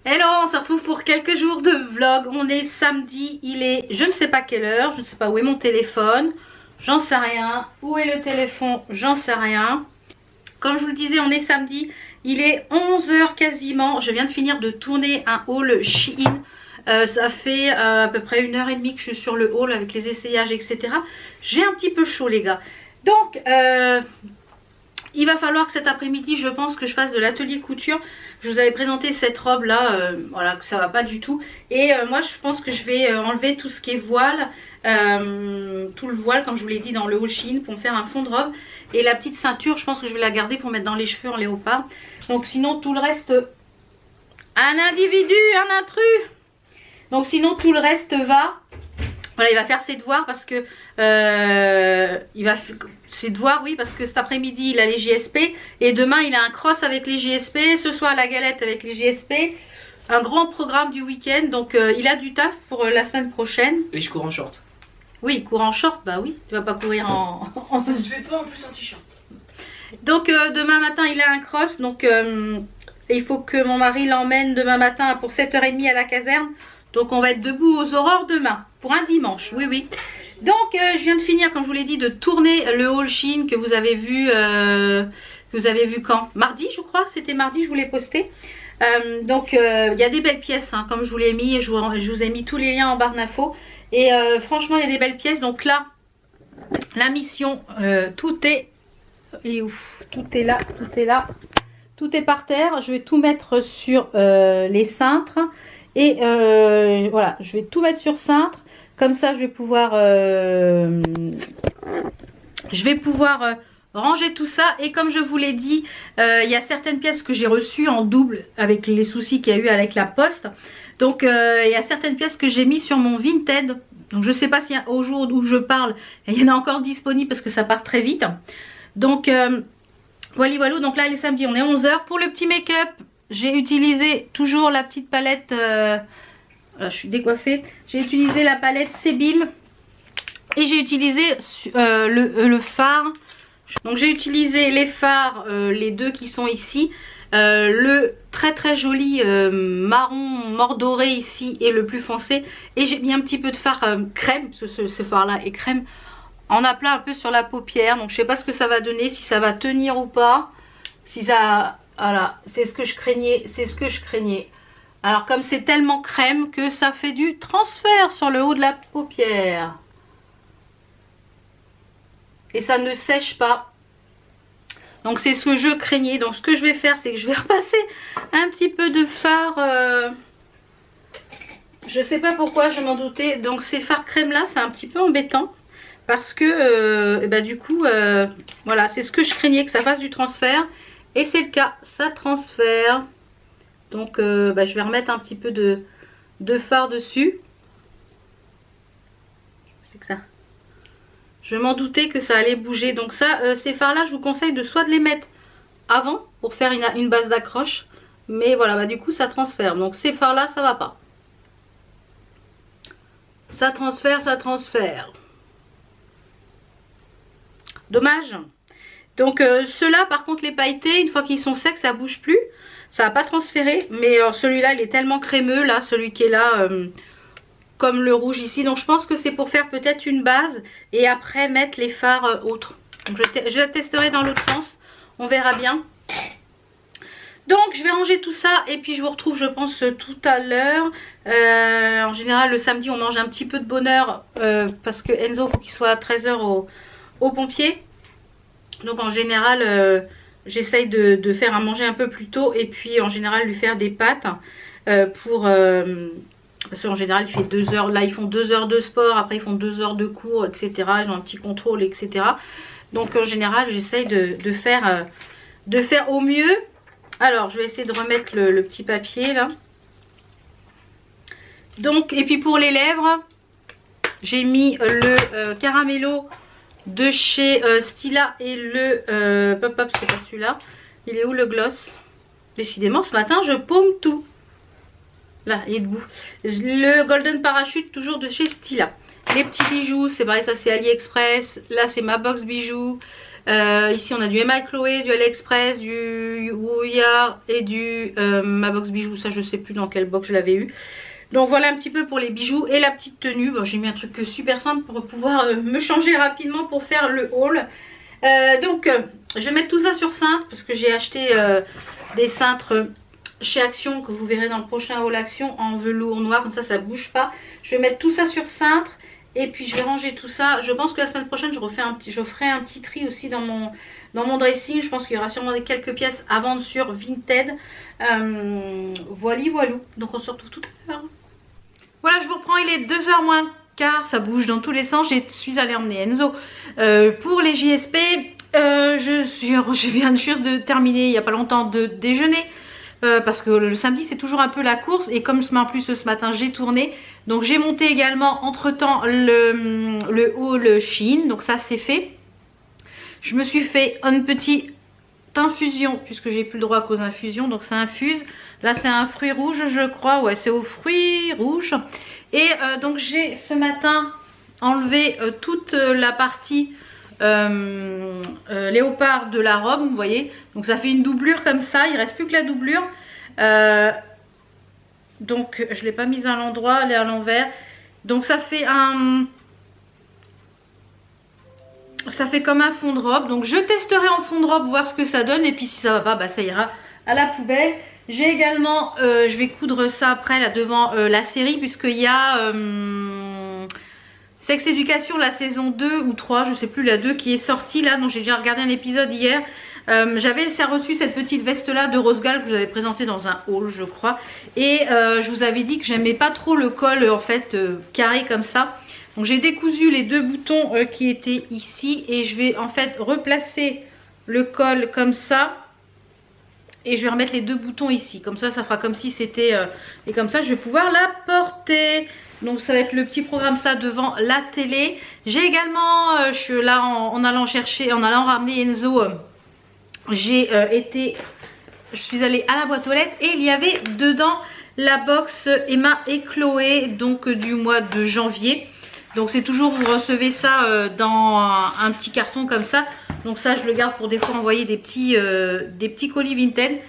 Hello, on se retrouve pour quelques jours de vlog. On est samedi, il est je ne sais pas quelle heure, je ne sais pas où est mon téléphone, j'en sais rien. Où est le téléphone, j'en sais rien. Comme je vous le disais, on est samedi, il est 11 h quasiment. Je viens de finir de tourner un haul Shein. Ça fait à peu près 1h30 que je suis sur le haul avec les essayages, etc. J'ai un petit peu chaud les gars. Donc il va falloir que cet après-midi, je pense que je fasse de l'atelier couture. Je vous avais présenté cette robe là, voilà, que ça va pas du tout. Et moi je pense que je vais enlever tout ce qui est voile, tout le voile comme je vous l'ai dit dans le haul Shein pour me faire un fond de robe. Et la petite ceinture, je pense que je vais la garder pour mettre dans les cheveux en léopard. Donc sinon tout le reste, un individu, un intrus. Donc sinon tout le reste va. Voilà, il va faire ses devoirs parce que ses devoirs, oui, parce que cet après-midi il a les JSP et demain il a un cross avec les JSP, ce soir la galette avec les JSP, un grand programme du week-end, donc il a du taf pour la semaine prochaine. Et je cours en short. Oui, cours en short, bah oui, tu vas pas courir en Ça se fait pas en plus en t-shirt. Donc demain matin il a un cross, donc il faut que mon mari l'emmène demain matin pour 7h30 à la caserne. Donc on va être debout aux aurores demain, pour un dimanche, oui oui. Donc je viens de finir, comme je vous l'ai dit, de tourner le haul Shein que vous avez vu, quand? Mardi je crois, c'était mardi, je vous l'ai posté. Donc il y a des belles pièces, hein, comme je vous l'ai mis, je vous ai mis tous les liens en barre d'infos. Et franchement il y a des belles pièces, donc là, la mission, tout est là, tout est par terre. Je vais tout mettre sur les cintres. Et voilà, je vais tout mettre sur cintre. Comme ça, je vais pouvoir ranger tout ça. Et comme je vous l'ai dit, il y a certaines pièces que j'ai reçues en double avec les soucis qu'il y a eu avec la poste. Donc, il y a certaines pièces que j'ai mis sur mon Vinted. Donc, je ne sais pas si au jour où je parle, il y en a encore disponible parce que ça part très vite. Donc, voilà. Donc là, il est samedi, on est 11 h. Pour le petit make-up, j'ai utilisé toujours la petite palette, je suis décoiffée, j'ai utilisé la palette Sébile et j'ai utilisé le fard. Donc j'ai utilisé les fards, les deux qui sont ici, le très joli marron mordoré ici et le plus foncé, et j'ai mis un petit peu de fard crème, parce que ce fard là est crème, en aplat un peu sur la paupière. Donc je sais pas ce que ça va donner, si ça va tenir ou pas, si ça... Voilà, c'est ce que je craignais, Alors comme c'est tellement crème que ça fait du transfert sur le haut de la paupière. Et ça ne sèche pas. Donc c'est ce que je craignais. Donc ce que je vais faire, c'est que je vais repasser un petit peu de fard. Je sais pas pourquoi, je m'en doutais. Donc ces fards crème là, c'est un petit peu embêtant. Parce que du coup, voilà, c'est ce que je craignais, que ça fasse du transfert. Et c'est le cas, ça transfère. Donc je vais remettre un petit peu de fard dessus. C'est que ça. Je m'en doutais que ça allait bouger. Donc ça, ces fards là, je vous conseille de soit de les mettre avant pour faire une base d'accroche. Mais voilà, du coup ça transfère. Donc ces fards là, ça va pas. Ça transfère. Dommage. Donc ceux-là par contre, les pailletés, une fois qu'ils sont secs, ça bouge plus, ça va pas transférer. Mais celui-là il est tellement crémeux là, celui qui est là, comme le rouge ici. Donc je pense que c'est pour faire peut-être une base et après mettre les fards autres. Donc je la testerai dans l'autre sens, on verra bien. Donc je vais ranger tout ça et puis je vous retrouve je pense tout à l'heure. En général le samedi on mange un petit peu de bonheur parce que Enzo faut qu'il soit à 13 h au pompier. Donc en général j'essaye de faire à manger un peu plus tôt et puis en général lui faire des pâtes parce qu'en général il fait 2 heures, là ils font 2 heures de sport, après ils font 2 heures de cours, etc. Ils ont un petit contrôle, etc. Donc en général j'essaye de faire au mieux. Alors je vais essayer de remettre le petit papier là. Donc et puis pour les lèvres, j'ai mis le caramello de chez Stila et le pop-up, c'est pas celui-là. Il est où le gloss? Décidément ce matin je paume tout. Là il est debout. Le golden parachute toujours de chez Stila. Les petits bijoux, c'est pareil, ça c'est AliExpress. Là c'est ma box bijoux. Ici on a du Emma et Chloé, du AliExpress, du Wouya et du ma box bijoux. Ça je sais plus dans quelle box je l'avais eu. Donc voilà un petit peu pour les bijoux et la petite tenue. Bon, j'ai mis un truc super simple pour pouvoir me changer rapidement pour faire le haul. Je vais mettre tout ça sur cintre parce que j'ai acheté des cintres chez Action que vous verrez dans le prochain haul Action en velours noir, comme ça bouge pas. Je vais mettre tout ça sur cintre et puis je vais ranger tout ça. Je pense que la semaine prochaine je ferai un petit tri aussi dans mon dressing. Je pense qu'il y aura sûrement quelques pièces à vendre sur Vinted. Voilou. Donc on se retrouve tout à l'heure. Voilà, je vous reprends, il est 2h moins quart, ça bouge dans tous les sens. Je suis allée emmener Enzo pour les JSP. Je viens juste de terminer il n'y a pas longtemps de déjeuner. Parce que le samedi c'est toujours un peu la course. Et comme en plus ce matin j'ai tourné. Donc j'ai monté également entre temps le haul Shein. Donc ça c'est fait. Je me suis fait une petite infusion. Puisque j'ai plus le droit qu'aux infusions. Donc ça infuse. Là c'est un fruit rouge je crois. Ouais c'est aux fruits rouges. Et donc j'ai ce matin enlevé toute la partie léopard de la robe, vous voyez, donc ça fait une doublure comme ça, il reste plus que la doublure. Donc je l'ai pas mise à l'endroit, elle est à l'envers, donc ça fait comme un fond de robe. Donc je testerai en fond de robe, voir ce que ça donne, et puis si ça va pas, bah ça ira à la poubelle. J'ai également je vais coudre ça après là devant la série, puisqu'il y a Sex Education, la saison 2 ou 3, je sais plus, la 2 qui est sortie là, donc j'ai déjà regardé un épisode hier. J'avais reçu cette petite veste là de Rose Gall que je vous avais présentée dans un haul je crois. Et je vous avais dit que j'aimais pas trop le col en fait carré comme ça. Donc j'ai décousu les deux boutons qui étaient ici. Et je vais en fait replacer le col comme ça. Et je vais remettre les deux boutons ici. Comme ça fera comme si c'était... et comme ça je vais pouvoir la porter. Donc ça va être le petit programme ça devant la télé. J'ai également, je suis là en allant ramener Enzo, je suis allée à la boîte aux lettres et il y avait dedans la box Emma et Chloé, donc du mois de janvier. Donc c'est toujours, vous recevez ça dans un petit carton comme ça. Donc ça je le garde pour des fois envoyer des petits colis Vinted.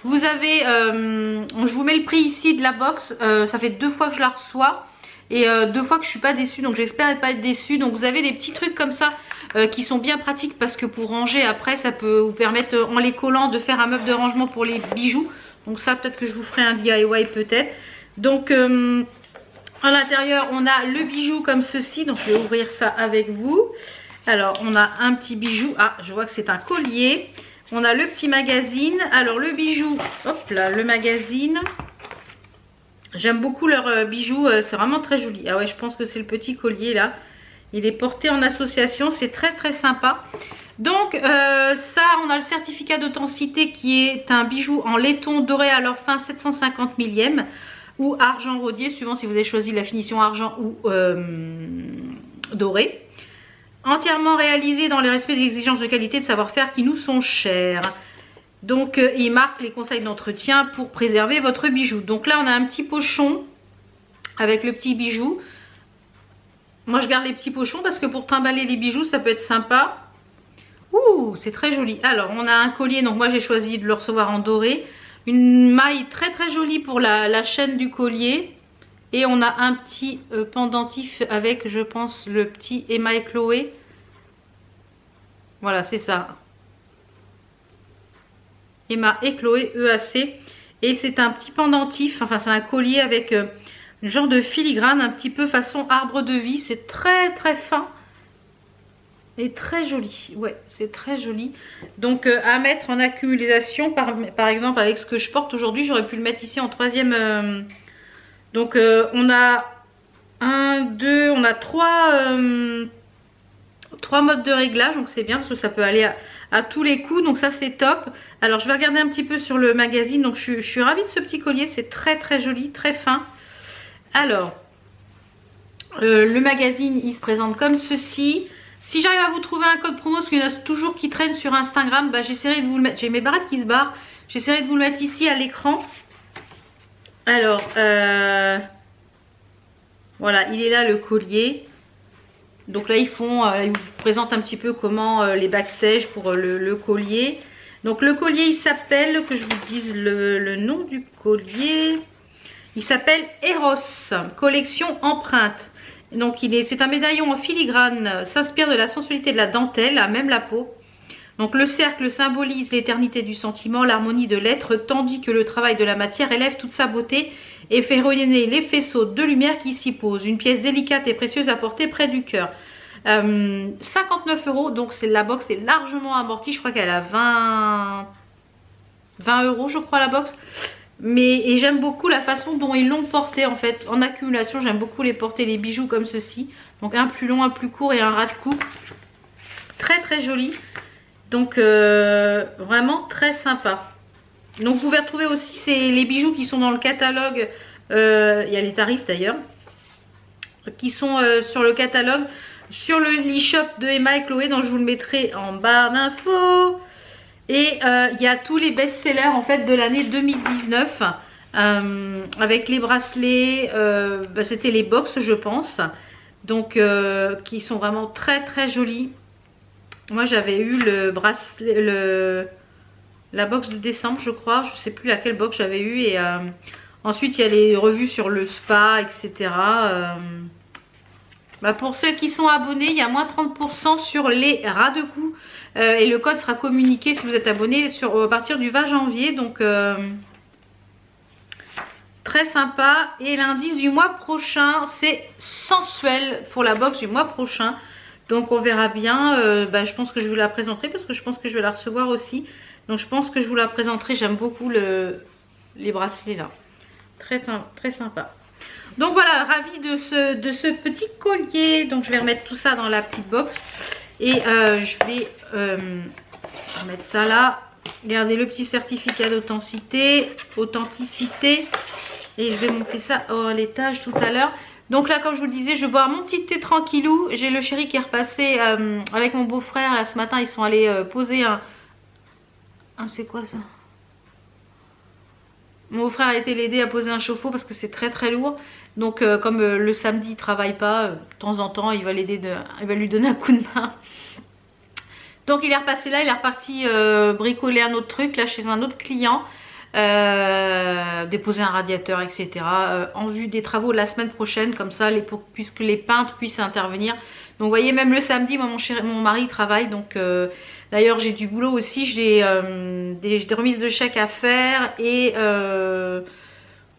Vous avez, je vous mets le prix ici de la box, ça fait 2 fois que je la reçois. Et 2 fois que je suis pas déçue, donc j'espère ne pas être déçue. Donc vous avez des petits trucs comme ça qui sont bien pratiques, parce que pour ranger après ça peut vous permettre en les collant de faire un meuble de rangement pour les bijoux. Donc ça peut-être que je vous ferai un DIY peut-être. Donc à l'intérieur on a le bijou comme ceci, donc je vais ouvrir ça avec vous. Alors on a un petit bijou, ah je vois que c'est un collier. On a le petit magazine, alors le bijou, hop là le magazine. J'aime beaucoup leurs bijoux, c'est vraiment très joli. Ah ouais, je pense que c'est le petit collier là. Il est porté en association, c'est très très sympa. Donc ça, on a le certificat d'authenticité qui est un bijou en laiton doré à leur fin 750 millième ou argent rodier, suivant si vous avez choisi la finition argent ou doré. Entièrement réalisé dans le respect des exigences de qualité et de savoir-faire qui nous sont chères. Donc il marque les conseils d'entretien pour préserver votre bijou. Donc là on a un petit pochon avec le petit bijou. Moi je garde les petits pochons parce que pour trimballer les bijoux ça peut être sympa. Ouh, c'est très joli. Alors on a un collier, donc moi j'ai choisi de le recevoir en doré. Une maille très très jolie pour la chaîne du collier. Et on a un petit pendentif avec, je pense, le petit Emma et Chloé. Voilà, c'est ça. Emma et Chloé EAC. Et c'est un petit pendentif, enfin c'est un collier avec un genre de filigrane, un petit peu façon arbre de vie. C'est très très fin et très joli. Ouais, c'est très joli. Donc à mettre en accumulation, par exemple avec ce que je porte aujourd'hui, j'aurais pu le mettre ici en troisième. Donc on a on a trois modes de réglage, donc c'est bien parce que ça peut aller à tous les coups, donc ça c'est top. Alors je vais regarder un petit peu sur le magazine, donc je suis ravie de ce petit collier, c'est très très joli, très fin. Alors le magazine il se présente comme ceci. Si j'arrive à vous trouver un code promo, parce qu'il y en a toujours qui traînent sur Instagram, bah, j'essaierai de vous le mettre. J'ai mes baraques qui se barrent, j'essaierai de vous le mettre ici à l'écran. Alors voilà, il est là le collier. Donc là ils vous présentent un petit peu comment les backstage pour le collier. Donc le collier il s'appelle, que je vous dise le nom du collier, il s'appelle Eros, collection empreinte. Donc c'est un médaillon en filigrane, s'inspire de la sensualité de la dentelle, à même la peau. Donc le cercle symbolise l'éternité du sentiment, l'harmonie de l'être, tandis que le travail de la matière élève toute sa beauté et fait rayonner les faisceaux de lumière qui s'y posent. Une pièce délicate et précieuse à porter près du cœur. 59 €, donc la box est largement amortie, je crois qu'elle a 20 € je crois la box. Et j'aime beaucoup la façon dont ils l'ont porté en fait, en accumulation. J'aime beaucoup les porter, les bijoux comme ceci. Donc un plus long, un plus court et un ras de cou. Très très joli. Donc vraiment très sympa. Donc vous pouvez retrouver aussi les bijoux qui sont dans le catalogue. Il y a les tarifs d'ailleurs. Qui sont sur le catalogue. Sur le e-shop de Emma et Chloé, donc je vous le mettrai en barre d'infos. Et il y a tous les best-sellers en fait de l'année 2019 avec les bracelets, c'était les box je pense, donc qui sont vraiment très très jolis. Moi j'avais eu le bracelet, la box de décembre je crois, je sais plus laquelle box j'avais eu, et ensuite il y a les revues sur le spa etc. Pour ceux qui sont abonnés, il y a moins 30% sur les ras de cou. Et le code sera communiqué si vous êtes abonné à partir du 20 janvier. Donc très sympa. Et l'indice du mois prochain, c'est sensuel pour la box du mois prochain. Donc on verra bien. Je pense que je vous la présenterai parce que je pense que je vais la recevoir aussi. Donc je pense que je vous la présenterai. J'aime beaucoup les bracelets là. Très, très sympa. Donc voilà, ravie de ce petit collier. Donc je vais remettre tout ça dans la petite box. Et je vais mettre ça là. Regardez le petit certificat d'authenticité. Et je vais monter ça à l'étage tout à l'heure. Donc là, comme je vous le disais, je vais boire mon petit thé tranquillou. J'ai le chéri qui est repassé avec mon beau-frère. Là ce matin, ils sont allés poser un... c'est quoi ça? Mon beau-frère a été l'aider à poser un chauffe-eau parce que c'est très très lourd. Donc comme le samedi il travaille pas, de temps en temps il va lui donner un coup de main. Donc il est repassé là, il est reparti bricoler un autre truc là chez un autre client. Déposer un radiateur etc. En vue des travaux la semaine prochaine, comme ça puisque les peintres puissent intervenir. Donc vous voyez, même le samedi, moi mon mari travaille, donc d'ailleurs j'ai du boulot aussi, j'ai des remises de chèques à faire et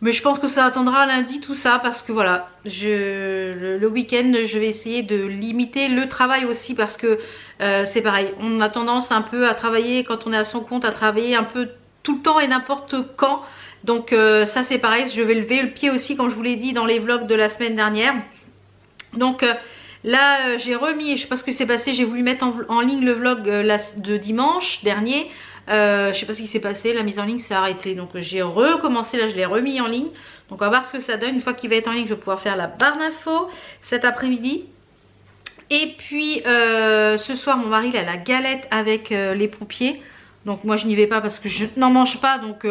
mais je pense que ça attendra lundi tout ça, parce que voilà, le week-end je vais essayer de limiter le travail aussi, parce que c'est pareil, on a tendance un peu à travailler quand on est à son compte, à travailler un peu tout le temps et n'importe quand. Donc ça c'est pareil, je vais lever le pied aussi comme je vous l'ai dit dans les vlogs de la semaine dernière. Donc là j'ai remis, je sais pas ce que s'est passé, j'ai voulu mettre en ligne le vlog de dimanche dernier. Je sais pas ce qui s'est passé, la mise en ligne s'est arrêtée, donc j'ai recommencé, là je l'ai remis en ligne. Donc on va voir ce que ça donne. Une fois qu'il va être en ligne, je vais pouvoir faire la barre d'infos cet après-midi. Et puis ce soir mon mari il a la galette avec les pompiers. Donc moi je n'y vais pas parce que je n'en mange pas, donc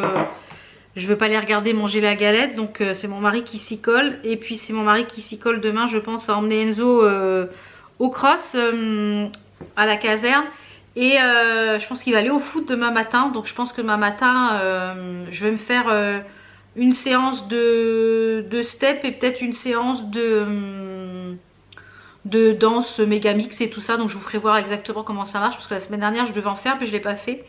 je veux pas les regarder manger la galette. Donc c'est mon mari qui s'y colle. Et puis c'est mon mari qui s'y colle demain, je pense, à emmener Enzo au cross, à la caserne. Et je pense qu'il va aller au foot demain matin. Donc je pense que demain matin je vais me faire une séance de step et peut-être une séance de danse méga mix et tout ça. Donc je vous ferai voir exactement comment ça marche, parce que la semaine dernière je devais en faire puis je l'ai pas fait.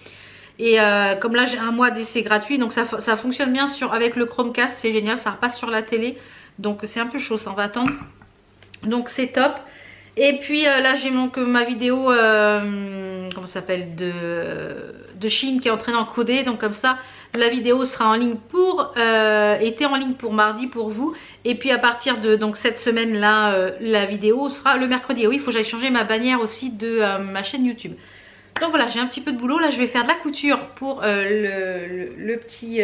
Et comme là j'ai un mois d'essai gratuit, donc ça fonctionne bien avec le Chromecast, c'est génial, ça repasse sur la télé. Donc c'est un peu chaud, ça on va attendre. Donc c'est top. Et puis là j'ai ma vidéo comment ça s'appelle, de Chine qui est en train d'encoder. Donc comme ça la vidéo sera en ligne était en ligne pour mardi pour vous. Et puis à partir de cette semaine là, la vidéo sera le mercredi. Et oui, il faut que j'aille changer ma bannière aussi de ma chaîne YouTube. Donc voilà, j'ai un petit peu de boulot. Là je vais faire de la couture pour le petit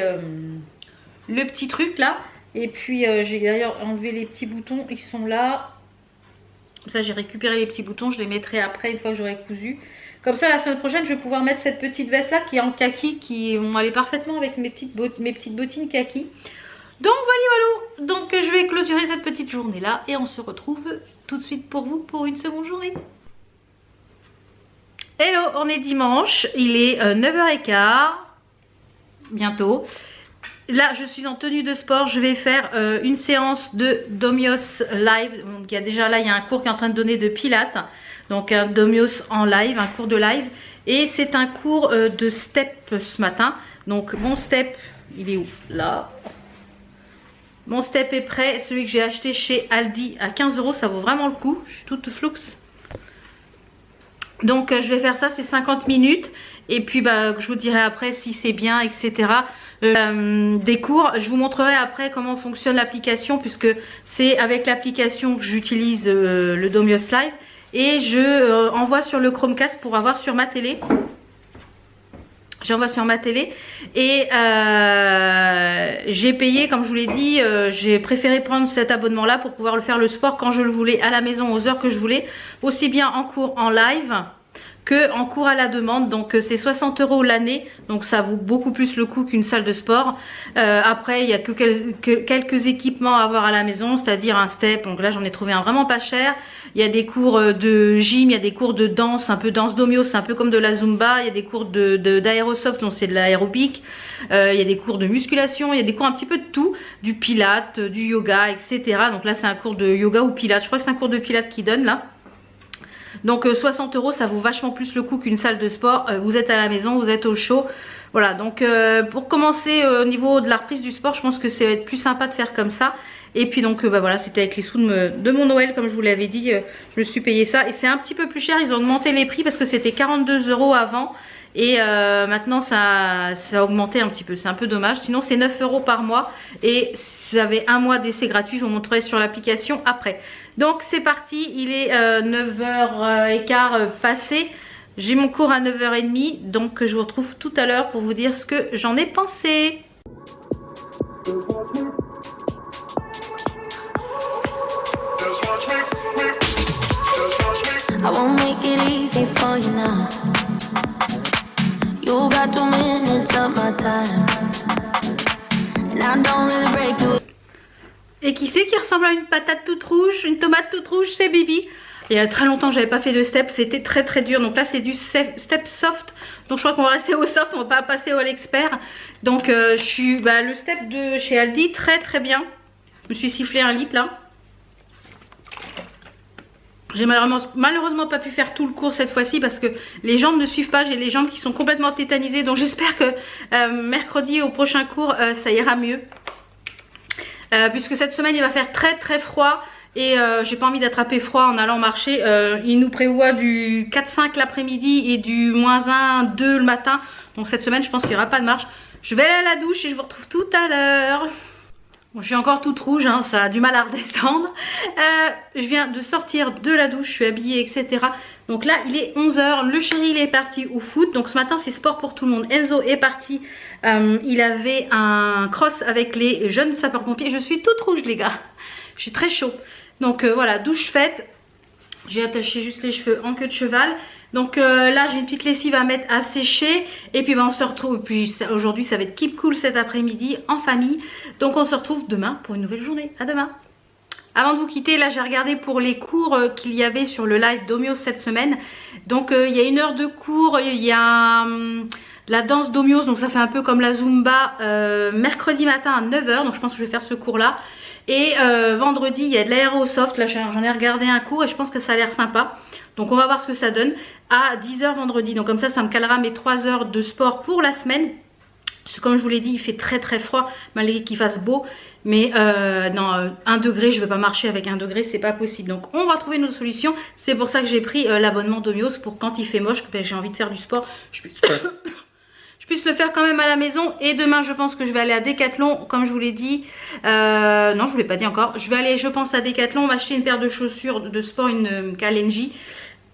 truc là. Et puis j'ai d'ailleurs enlevé les petits boutons, ils sont là. Ça j'ai récupéré les petits boutons, je les mettrai après une fois que j'aurai cousu. Comme ça la semaine prochaine je vais pouvoir mettre cette petite veste là qui est en kaki, qui vont aller parfaitement avec mes petites bottines kaki. Donc voilà, donc je vais clôturer cette petite journée là et on se retrouve tout de suite pour vous pour une seconde journée. Hello, on est dimanche, il est 9h15, bientôt. Là, je suis en tenue de sport, je vais faire une séance de Domios live. Donc, il y a un cours qui est en train de donner de pilates. Donc, un Domios en live, un cours de live. Et c'est un cours de step ce matin. Donc, mon step, il est où? Là. Mon step est prêt, celui que j'ai acheté chez Aldi à 15 €, ça vaut vraiment le coup. Je suis toute floux. Donc je vais faire ça, c'est 50 minutes. Et puis je vous dirai après si c'est bien, etc. Des cours, je vous montrerai après comment fonctionne l'application, puisque c'est avec l'application que j'utilise le Domios Live. Et je envoie sur le Chromecast pour avoir sur ma télé. J'envoie sur ma télé et j'ai payé, comme je vous l'ai dit, j'ai préféré prendre cet abonnement là pour pouvoir le faire le sport quand je le voulais, à la maison, aux heures que je voulais, aussi bien en cours en live que en cours à la demande. Donc c'est 60 € l'année, donc ça vaut beaucoup plus le coup qu'une salle de sport. Après il y a que quelques équipements à avoir à la maison, c'est-à-dire un step, donc là j'en ai trouvé un vraiment pas cher. Il y a des cours de gym, il y a des cours de danse, un peu danse Domios, c'est un peu comme de la Zumba. Il y a des cours d'aérosoft, donc c'est de l'aérobic. Il y a des cours de musculation, il y a des cours un petit peu de tout, du pilates, du yoga, etc. Donc là c'est un cours de yoga ou pilates, je crois que c'est un cours de pilates qui donne là. Donc 60 €, ça vaut vachement plus le coup qu'une salle de sport. Vous êtes à la maison, vous êtes au chaud. Voilà, donc pour commencer au niveau de la reprise du sport, je pense que ça va être plus sympa de faire comme ça. Et puis donc voilà, c'était avec les sous de mon Noël, comme je vous l'avais dit, je me suis payé ça. Et c'est un petit peu plus cher, ils ont augmenté les prix parce que c'était 42 € avant. Et maintenant ça a augmenté un petit peu, c'est un peu dommage. Sinon c'est 9 € par mois et vous avez un mois d'essai gratuit, je vous montrerai sur l'application après. Donc c'est parti, il est 9h15 passé. J'ai mon cours à 9h30, donc je vous retrouve tout à l'heure pour vous dire ce que j'en ai pensé. I won't make it easy for you now. You got 2 minutes of my time. And I don't really break you. Et qui c'est qui ressemble à une patate toute rouge, une tomate toute rouge? C'est Bibi. Il y a très longtemps que j'avais pas fait de step, c'était très dur. Donc là c'est du step soft. Donc je crois qu'on va rester au soft, on va pas passer au l'expert. Donc je suis le step de chez Aldi, très bien. Je me suis sifflé 1 litre là. J'ai malheureusement pas pu faire tout le cours cette fois-ci parce que les jambes ne suivent pas. J'ai les jambes qui sont complètement tétanisées. Donc j'espère que mercredi au prochain cours ça ira mieux. Puisque cette semaine il va faire très froid. Et j'ai pas envie d'attraper froid en allant marcher. Il nous prévoit du 4-5 l'après-midi et du -1-2 le matin. Donc cette semaine je pense qu'il n'y aura pas de marche. Je vais aller à la douche et je vous retrouve tout à l'heure. Bon, je suis encore toute rouge, hein, ça a du mal à redescendre. Je viens de sortir de la douche, je suis habillée, etc. Donc là, il est 11 h. Le chéri, il est parti au foot. Donc ce matin, c'est sport pour tout le monde. Enzo est parti. Il avait un cross avec les jeunes sapeurs-pompiers. Je suis toute rouge, les gars. Je suis très chaud. Donc voilà, douche faite. J'ai attaché juste les cheveux en queue de cheval. Donc là j'ai une petite lessive à mettre à sécher. Et puis on se retrouve. Puis aujourd'hui ça va être keep cool cet après-midi en famille. Donc on se retrouve demain pour une nouvelle journée. À demain. Avant de vous quitter, là j'ai regardé pour les cours qu'il y avait sur le live Domios cette semaine. Donc il y a 1 heure de cours. Il y a la danse Domios. Donc ça fait un peu comme la Zumba. Mercredi matin à 9 h. Donc je pense que je vais faire ce cours là. Et vendredi il y a de l'aérosoft. Là j'en ai regardé un cours et je pense que ça a l'air sympa. Donc on va voir ce que ça donne à 10 h vendredi. Donc comme ça me calera mes 3 heures de sport pour la semaine. Parce que comme je vous l'ai dit, il fait très froid malgré qu'il fasse beau. Mais non, 1 degré, je ne vais pas marcher avec 1 degré, c'est pas possible. Donc on va trouver une solution. C'est pour ça que j'ai pris l'abonnement Domios pour quand il fait moche, j'ai envie de faire du sport. Je puisse le faire quand même à la maison. Et demain je pense que je vais aller à Decathlon, comme je vous l'ai dit. Non, je vous l'ai pas dit encore. Je vais aller, je pense, à Decathlon m'acheter une paire de chaussures de sport, une Kalenji,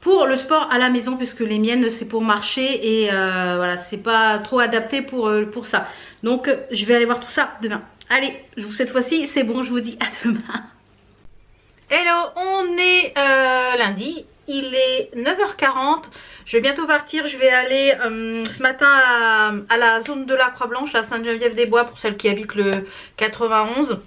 pour le sport à la maison, puisque les miennes c'est pour marcher. Et voilà, c'est pas trop adapté pour ça. Donc je vais aller voir tout ça demain. Allez, cette fois-ci c'est bon, je vous dis à demain. Hello, on est lundi. Il est 9 h 40. Je vais bientôt partir. Je vais aller ce matin à la zone de la Croix-Blanche, la Sainte-Geneviève-des-Bois, pour celles qui habitent le 91.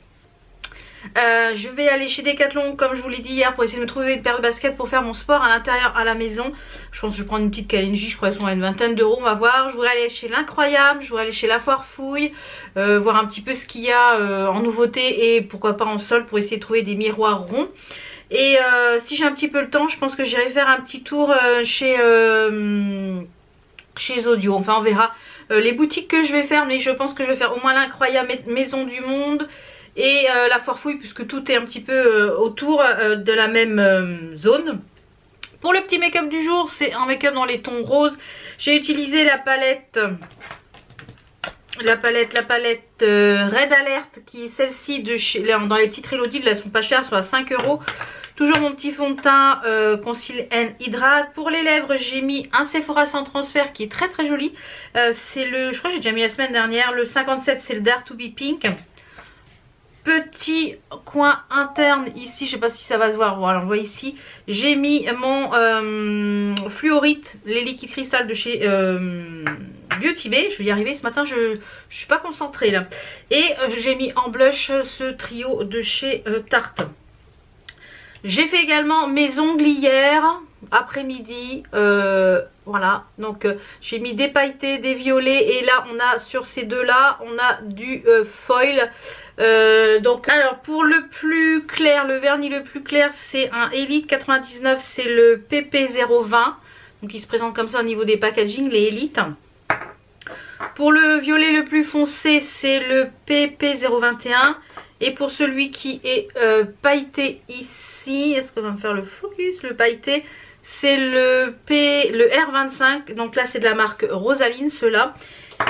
Je vais aller chez Decathlon comme je vous l'ai dit hier pour essayer de me trouver une paire de baskets pour faire mon sport à l'intérieur à la maison. Je pense que je vais prendre une petite Kalenji, je crois qu'elles sont à une vingtaine d'euros, on va voir. Je voudrais aller chez l'Incroyable, je voudrais aller chez La Foire Fouille, voir un petit peu ce qu'il y a en nouveauté et pourquoi pas en solde pour essayer de trouver des miroirs ronds. Et si j'ai un petit peu le temps, je pense que j'irai faire un petit tour chez Zodio. Enfin on verra les boutiques que je vais faire, mais je pense que je vais faire au moins l'Incroyable, Maison du Monde et La Foire Fouille, puisque tout est un petit peu autour de la même zone. Pour le petit make-up du jour, c'est un make-up dans les tons roses. J'ai utilisé la palette Red Alert, qui est celle-ci de chez, dans les petites Reloaded, elles sont pas chères, elles sont à 5 euros. Toujours mon petit fond de teint Conceal and Hydrate. Pour les lèvres, j'ai mis un Sephora sans transfert qui est très très joli. C'est le, je crois que j'ai déjà mis la semaine dernière, le 57, c'est le Dare to Be Pink. Petit coin interne ici, je sais pas si ça va se voir, voilà on voit ici, j'ai mis mon fluorite, les liquides cristal de chez Beauty Bay. Je vais y arriver ce matin, je suis pas concentrée là. Et j'ai mis en blush ce trio de chez Tarte. J'ai fait également mes ongles hier après-midi, voilà, donc j'ai mis des pailletés, des violets, et là on a sur ces deux là on a du foil. Donc alors pour le plus clair, le vernis le plus clair, c'est un Elite 99, c'est le PP020, donc il se présente comme ça au niveau des packaging, les Elite. Pour le violet le plus foncé, c'est le PP021. Et pour celui qui est pailleté ici, est-ce qu'on va me faire le focus? Le pailleté, c'est le R25. Donc là, c'est de la marque Rosaline, ceux-là.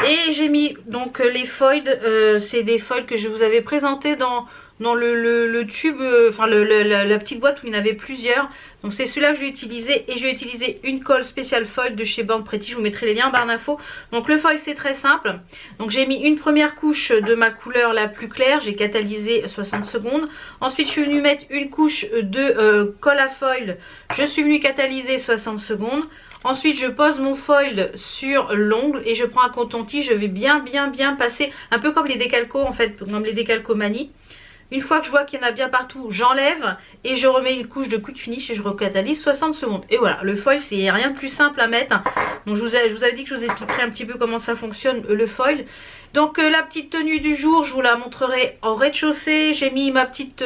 Et j'ai mis donc les foils, c'est des foils que je vous avais présentés dans le tube, enfin la petite boîte où il y en avait plusieurs. Donc c'est celui-là que je vais utiliser, et je vais utiliser une colle spéciale foil de chez Born Pretty. Je vous mettrai les liens en barre d'infos. Donc le foil c'est très simple. Donc j'ai mis une première couche de ma couleur la plus claire, j'ai catalysé 60 secondes. Ensuite je suis venue mettre une couche de colle à foil, je suis venue catalyser 60 secondes. Ensuite je pose mon foil sur l'ongle et je prends un coton-tige, je vais bien passer, un peu comme les décalcos en fait, comme les décalcomanies. Une fois que je vois qu'il y en a bien partout, j'enlève et je remets une couche de quick finish et je recatalyse 60 secondes. Et voilà, le foil c'est rien de plus simple à mettre. Donc je vous avais dit que je vous expliquerai un petit peu comment ça fonctionne le foil. Donc la petite tenue du jour, je vous la montrerai en rez-de-chaussée. J'ai mis ma petite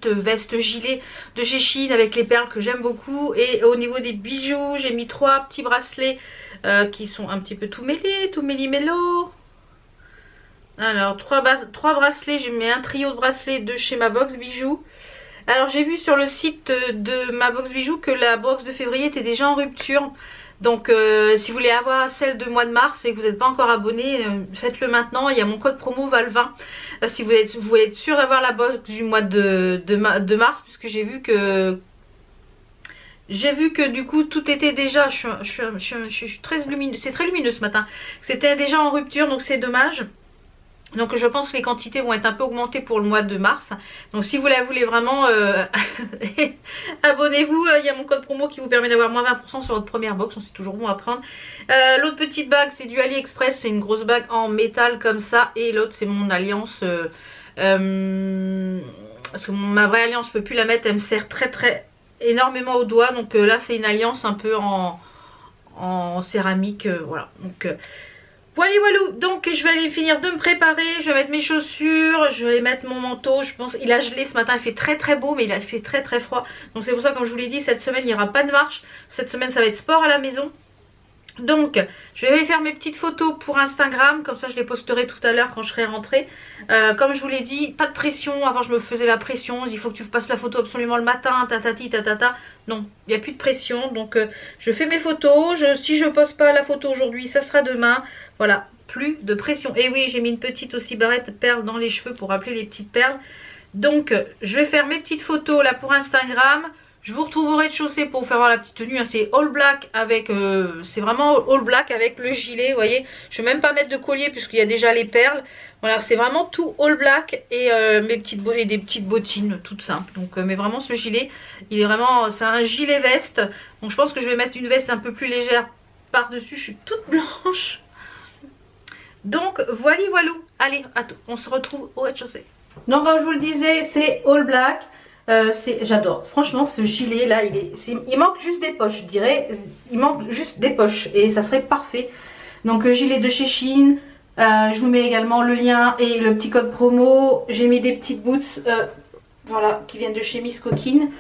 veste gilet de chez Shein avec les perles que j'aime beaucoup. Et au niveau des bijoux, j'ai mis 3 petits bracelets qui sont un petit peu tout mêlés, tout méli-mélo. Alors 3 bracelets, j'ai mis un trio de bracelets de chez ma box bijoux. Alors j'ai vu sur le site de ma box bijoux que la box de février était déjà en rupture. Donc si vous voulez avoir celle de mois de mars et que vous n'êtes pas encore abonné, faites-le maintenant. Il y a mon code promo VAL20 si vous voulez être sûr d'avoir la box du mois de mars, puisque j'ai vu que du coup tout était déjà, je suis très lumineux, c'est très lumineux ce matin, c'était déjà en rupture, donc c'est dommage. Donc je pense que les quantités vont être un peu augmentées pour le mois de mars. Donc si vous la voulez vraiment, abonnez-vous. Il y a mon code promo qui vous permet d'avoir moins 20% sur votre première box. C'est toujours bon à prendre. L'autre petite bague, c'est du AliExpress. C'est une grosse bague en métal comme ça. Et l'autre, c'est mon alliance. Parce que ma vraie alliance, je peux plus la mettre. Elle me sert très énormément au doigt. Donc là, c'est une alliance un peu en céramique. Voilà. Donc... Voilà, donc je vais aller finir de me préparer, je vais mettre mes chaussures, je vais mettre mon manteau, je pense, il a gelé ce matin, il fait très beau mais il a fait très froid. Donc c'est pour ça, comme je vous l'ai dit, cette semaine il n'y aura pas de marche, cette semaine ça va être sport à la maison. Donc je vais faire mes petites photos pour Instagram, comme ça je les posterai tout à l'heure quand je serai rentrée. Comme je vous l'ai dit, pas de pression. Avant je me faisais la pression, il faut que tu passes la photo absolument le matin, tatati tatata. Non, il n'y a plus de pression. Donc je fais mes photos, si je poste pas la photo aujourd'hui, ça sera demain. Voilà, plus de pression. Et oui, j'ai mis une petite aussi barrette perle dans les cheveux pour rappeler les petites perles. Donc je vais faire mes petites photos là pour Instagram. Je vous retrouve au rez-de-chaussée pour vous faire voir la petite tenue, hein. C'est all black avec, c'est vraiment all black avec le gilet, vous voyez. Je vais même pas mettre de collier puisqu'il y a déjà les perles. Voilà, c'est vraiment tout all black et mes petites des petites bottines toutes simples. Donc, mais vraiment ce gilet, il est vraiment, c'est un gilet veste. Donc je pense que je vais mettre une veste un peu plus légère par-dessus. Je suis toute blanche. Donc voilà. Allez, on se retrouve au rez-de-chaussée. Donc comme je vous le disais, c'est all black. J'adore. Franchement, ce gilet là, il manque juste des poches, je dirais. Il manque juste des poches et ça serait parfait. Donc gilet de chez Shein. Je vous mets également le lien et le petit code promo. J'ai mis des petites boots, voilà, qui viennent de chez Miss Coquine.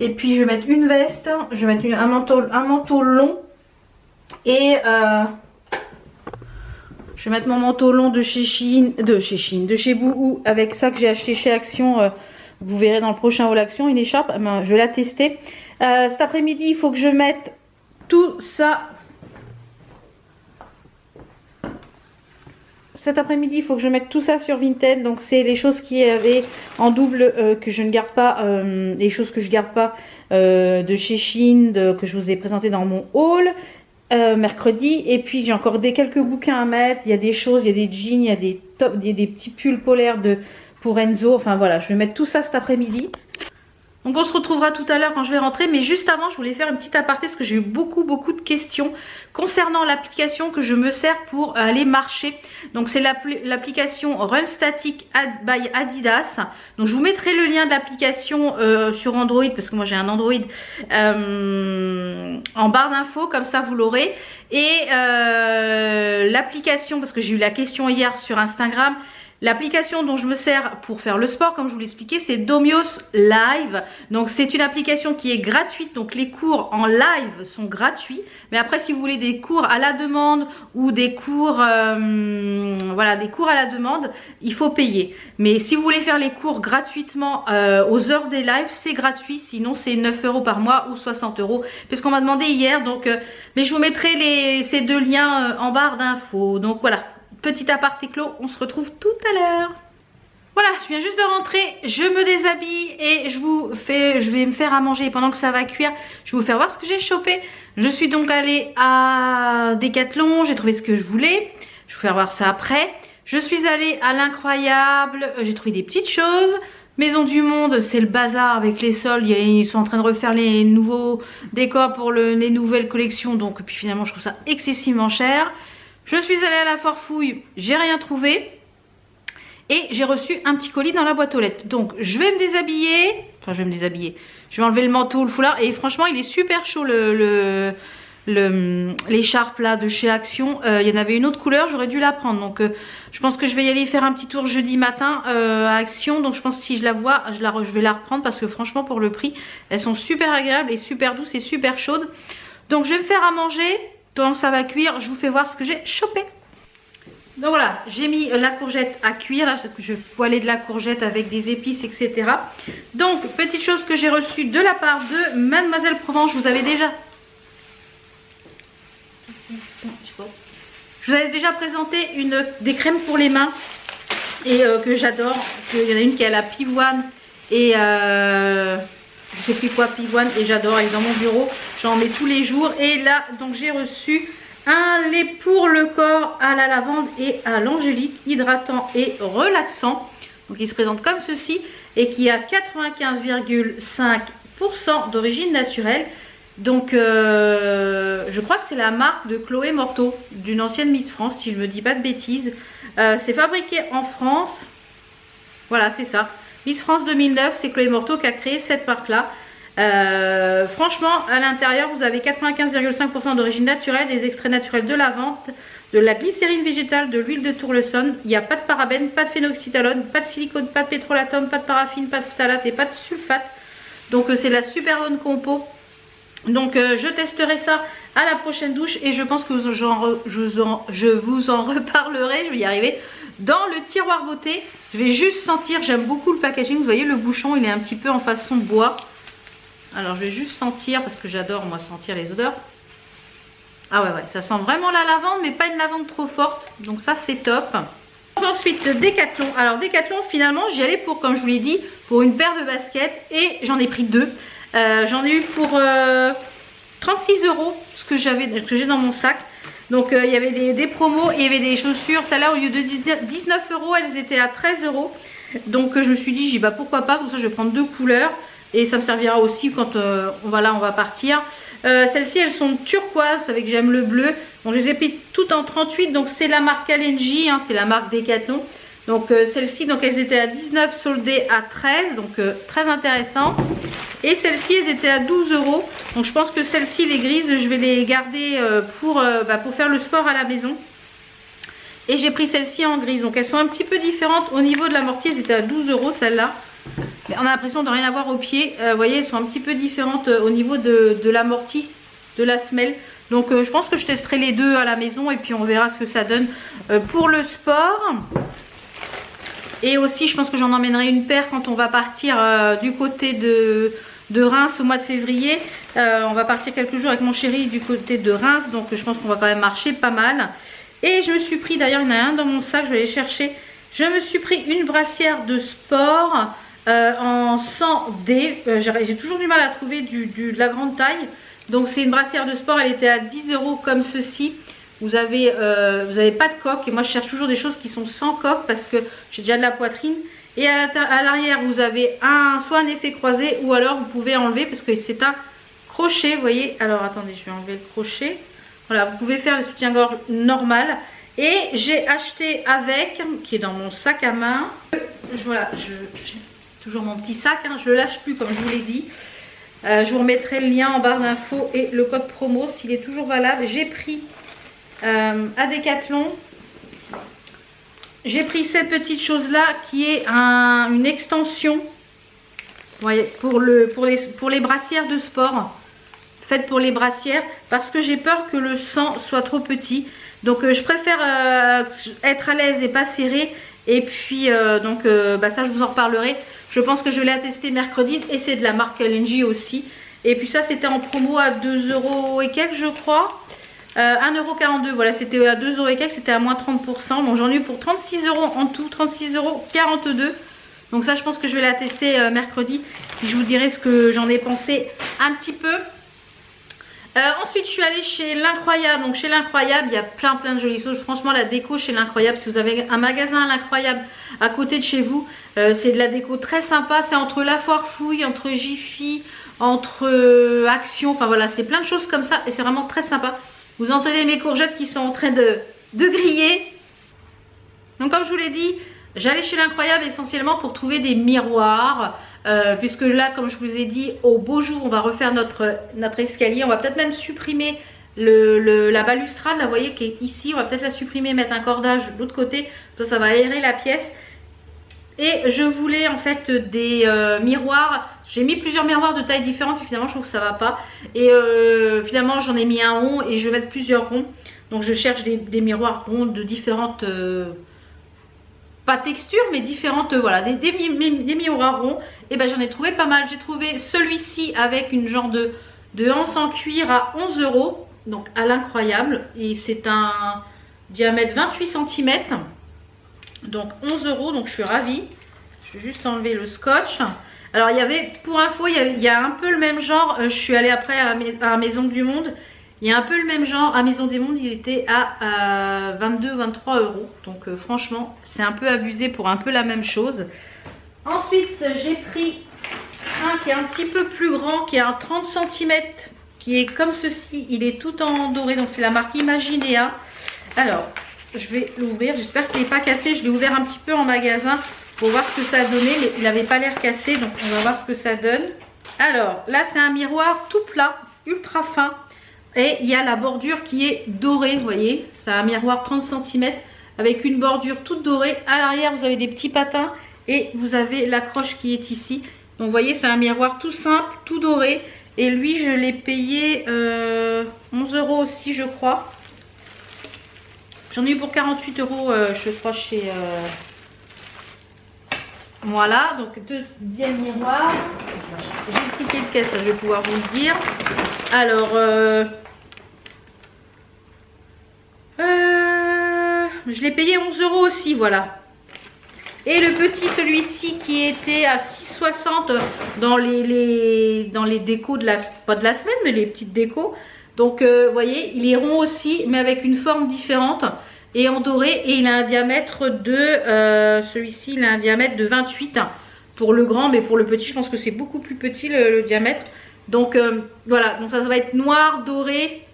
Et puis je vais mettre une veste. Je vais mettre un manteau long et je vais mettre mon manteau long de chez Shein, de chez Boohoo, avec ça que j'ai acheté chez Action. Vous verrez dans le prochain haul Action, une écharpe. Je vais la tester. Cet après-midi, il faut que je mette tout ça. Cet après-midi, il faut que je mette tout ça sur Vinted. Donc, c'est les choses qui avaient en double que je ne garde pas. Les choses que je garde pas de chez Shein, que je vous ai présenté dans mon haul. Mercredi. Et puis, j'ai encore quelques bouquins à mettre. Il y a des choses, il y a des jeans, il y a des tops, il y a des petits pulls polaires pour Enzo. Enfin, voilà, je vais mettre tout ça cet après-midi. Donc on se retrouvera tout à l'heure quand je vais rentrer, mais juste avant je voulais faire une petite aparté parce que j'ai eu beaucoup de questions concernant l'application que je me sers pour aller marcher. Donc c'est l'application Run Static by Adidas. Donc je vous mettrai le lien de l'application sur Android parce que moi j'ai un Android en barre d'infos, comme ça vous l'aurez. Et l'application, parce que j'ai eu la question hier sur Instagram, l'application dont je me sers pour faire le sport, comme je vous l'expliquais, c'est Domios Live. Donc c'est une application qui est gratuite. Donc les cours en live sont gratuits. Mais après, si vous voulez des cours à la demande ou des cours, voilà, des cours à la demande, il faut payer. Mais si vous voulez faire les cours gratuitement aux heures des lives, c'est gratuit. Sinon, c'est 9 € par mois ou 60 €. Puisqu'on m'a demandé hier. Donc, mais je vous mettrai ces deux liens en barre d'infos. Donc voilà. Petit aparté clos, on se retrouve tout à l'heure. Voilà, je viens juste de rentrer, je me déshabille et je vais me faire à manger. Et pendant que ça va cuire, je vais vous faire voir ce que j'ai chopé. Je suis donc allée à Decathlon, j'ai trouvé ce que je voulais. Je vais vous faire voir ça après. Je suis allée à l'Incroyable, j'ai trouvé des petites choses. Maison du Monde, c'est le bazar avec les soldes. Ils sont en train de refaire les nouveaux décors pour les nouvelles collections. Donc, puis finalement, je trouve ça excessivement cher. Je suis allée à la Forfouille, j'ai rien trouvé. Et j'ai reçu un petit colis dans la boîte aux lettres. Donc je vais me déshabiller. Enfin je vais me déshabiller. Je vais enlever le manteau, le foulard. Et franchement il est super chaud l'écharpe là de chez Action. Il y en avait une autre couleur, j'aurais dû la prendre. Donc je pense que je vais y aller faire un petit tour jeudi matin à Action. Donc je pense que si je la vois, je vais la reprendre. Parce que franchement pour le prix, elles sont super agréables et super douces et super chaudes. Donc je vais me faire à manger. Pendant que ça va cuire, je vous fais voir ce que j'ai chopé. Donc voilà, j'ai mis la courgette à cuire. Là, je vais poêler de la courgette avec des épices, etc. Donc, petite chose que j'ai reçue de la part de Mademoiselle Provence. Je vous avais déjà présenté des crèmes pour les mains. Et que j'adore. Il y en a une qui est à la pivoine. Et je sais plus quoi, pivoine. Et j'adore, elle est dans mon bureau. J'en mets tous les jours. Et là, donc j'ai reçu un lait pour le corps à la lavande et à l'angélique, hydratant et relaxant. Donc il se présente comme ceci et qui a 95,5% d'origine naturelle. Donc je crois que c'est la marque de Chloé Morteau, d'une ancienne Miss France, si je me dis pas de bêtises. C'est fabriqué en France. Voilà, c'est ça. Miss France 2009, c'est Chloé Morteau qui a créé cette marque-là. Franchement, à l'intérieur, vous avez 95,5% d'origine naturelle, des extraits naturels de lavande, de la glycérine végétale, de l'huile de tournesol. Il n'y a pas de parabènes, pas de phénoxytalone, pas de silicone, pas de pétrolatum, pas de paraffine, pas de phtalate et pas de sulfate. Donc c'est la super bonne compo. Donc je testerai ça à la prochaine douche et je pense que je vous en reparlerai, je vais y arriver, dans le tiroir beauté. Je vais juste sentir, j'aime beaucoup le packaging, vous voyez le bouchon il est un petit peu en façon bois. Alors je vais juste sentir, parce que j'adore moi sentir les odeurs. Ah ouais, ça sent vraiment la lavande, mais pas une lavande trop forte. Donc ça c'est top. Ensuite Decathlon. Alors Decathlon finalement j'y allais pour, comme je vous l'ai dit, pour une paire de baskets. Et j'en ai pris deux. J'en ai eu pour 36 €, ce que j'ai dans mon sac. Donc il y avait des promos et il y avait des chaussures. Celles-là au lieu de 19 €, elles étaient à 13 €. Donc je me suis dit, bah pourquoi pas, comme ça je vais prendre deux couleurs. Et ça me servira aussi quand on va partir. Celles-ci elles sont turquoises, vous savez que j'aime le bleu. Donc je les ai pris toutes en 38, donc c'est la marque Kalenji, hein, c'est la marque Decathlon. Donc celles-ci, donc elles étaient à 19 soldées à 13, donc très intéressant. Et celles-ci, elles étaient à 12 €. Donc je pense que celles-ci, les grises, je vais les garder pour faire le sport à la maison. Et j'ai pris celles-ci en grise. Donc elles sont un petit peu différentes. Au niveau de l'amorti, elles étaient à 12 € celles-là. Mais on a l'impression de rien avoir au pied. Vous voyez, elles sont un petit peu différentes au niveau de l'amorti, de la semelle. Donc je pense que je testerai les deux à la maison et puis on verra ce que ça donne pour le sport. Et aussi je pense que j'en emmènerai une paire quand on va partir du côté de Reims au mois de février. On va partir quelques jours avec mon chéri du côté de Reims. Donc je pense qu'on va quand même marcher pas mal. Et je me suis pris, d'ailleurs il y en a un dans mon sac, je vais aller chercher. Je me suis pris une brassière de sport en 100D. J'ai toujours du mal à trouver de la grande taille. Donc c'est une brassière de sport, elle était à 10 € comme ceci. Vous avez pas de coque et moi je cherche toujours des choses qui sont sans coque parce que j'ai déjà de la poitrine. Et à l'arrière vous avez soit un effet croisé ou alors vous pouvez enlever parce que c'est un crochet, vous voyez. Alors attendez, je vais enlever le crochet. Voilà, vous pouvez faire le soutien-gorge normal. Et j'ai acheté avec, qui est dans mon sac à main. Voilà, j'ai toujours mon petit sac, hein, je le lâche plus comme je vous l'ai dit. Je vous remettrai le lien en barre d'infos et le code promo s'il est toujours valable. J'ai pris à Decathlon, j'ai pris cette petite chose là qui est une extension, vous voyez, pour les brassières de sport, faite pour les brassières parce que j'ai peur que le sang soit trop petit. Donc je préfère être à l'aise et pas serré. Et puis ça je vous en reparlerai. Je pense que je vais la tester mercredi. Et c'est de la marque LNG aussi. Et puis ça c'était en promo à 2 € et quelques je crois. 1,42 €. Voilà, c'était à 2 € et quelques. C'était à moins 30%. Donc j'en ai eu pour 36 € en tout. 36,42 €. Donc ça je pense que je vais la tester mercredi. Puis je vous dirai ce que j'en ai pensé un petit peu. Ensuite je suis allée chez l'Incroyable. Donc chez l'Incroyable il y a plein de jolies choses. Franchement la déco chez l'Incroyable, si vous avez un magasin à l'Incroyable à côté de chez vous, c'est de la déco très sympa. C'est entre La Foire Fouille, entre Jiffy, entre Action. Enfin voilà, c'est plein de choses comme ça et c'est vraiment très sympa. Vous entendez mes courgettes qui sont en train de griller. Donc comme je vous l'ai dit, j'allais chez l'Incroyable essentiellement pour trouver des miroirs. Puisque là, comme je vous ai dit, au beau jour, on va refaire notre escalier. On va peut-être même supprimer la balustrade, là, vous voyez, qui est ici. On va peut-être la supprimer, mettre un cordage de l'autre côté. Ça va aérer la pièce. Et je voulais en fait des miroirs. J'ai mis plusieurs miroirs de tailles différentes. Puis finalement, je trouve que ça va pas. Et finalement, j'en ai mis un rond et je vais mettre plusieurs ronds. Donc, je cherche des miroirs ronds de différentes... pas texture mais différentes, voilà, des miroirs ronds. Et ben j'en ai trouvé pas mal. J'ai trouvé celui-ci avec une genre de anse en cuir à 11 €, donc à l'Incroyable, et c'est un diamètre 28 cm, donc 11 €, donc je suis ravie. Je vais juste enlever le scotch. Alors il y avait, pour info, il y a un peu le même genre. Je suis allée après à Maison du Monde. Il y a un peu le même genre. À Maison des Mondes, ils étaient à 22-23 €. Donc franchement, c'est un peu abusé pour un peu la même chose. Ensuite, j'ai pris un qui est un petit peu plus grand, qui est un 30 cm, qui est comme ceci. Il est tout en doré, donc c'est la marque Imaginea. Alors, je vais l'ouvrir. J'espère qu'il n'est pas cassé. Je l'ai ouvert un petit peu en magasin pour voir ce que ça donnait, mais il n'avait pas l'air cassé. Donc on va voir ce que ça donne. Alors, là, c'est un miroir tout plat, ultra fin. Et il y a la bordure qui est dorée, vous voyez. C'est un miroir 30 cm avec une bordure toute dorée. À l'arrière, vous avez des petits patins et vous avez l'accroche qui est ici. Donc, vous voyez, c'est un miroir tout simple, tout doré. Et lui, je l'ai payé 11 € aussi, je crois. J'en ai eu pour 48 €, je crois, chez... Voilà, donc deuxième miroir. J'ai le ticket de caisse, je vais pouvoir vous le dire. Alors, je l'ai payé 11 € aussi, voilà. Et le petit, celui-ci qui était à 6,60 dans les décos pas de la semaine, mais les petites décos. Donc, vous voyez, il est rond aussi, mais avec une forme différente et en doré. Et il a un diamètre de, celui-ci, il a un diamètre de 28 pour le grand, mais pour le petit, je pense que c'est beaucoup plus petit le diamètre. Donc, voilà, donc ça va être noir, doré,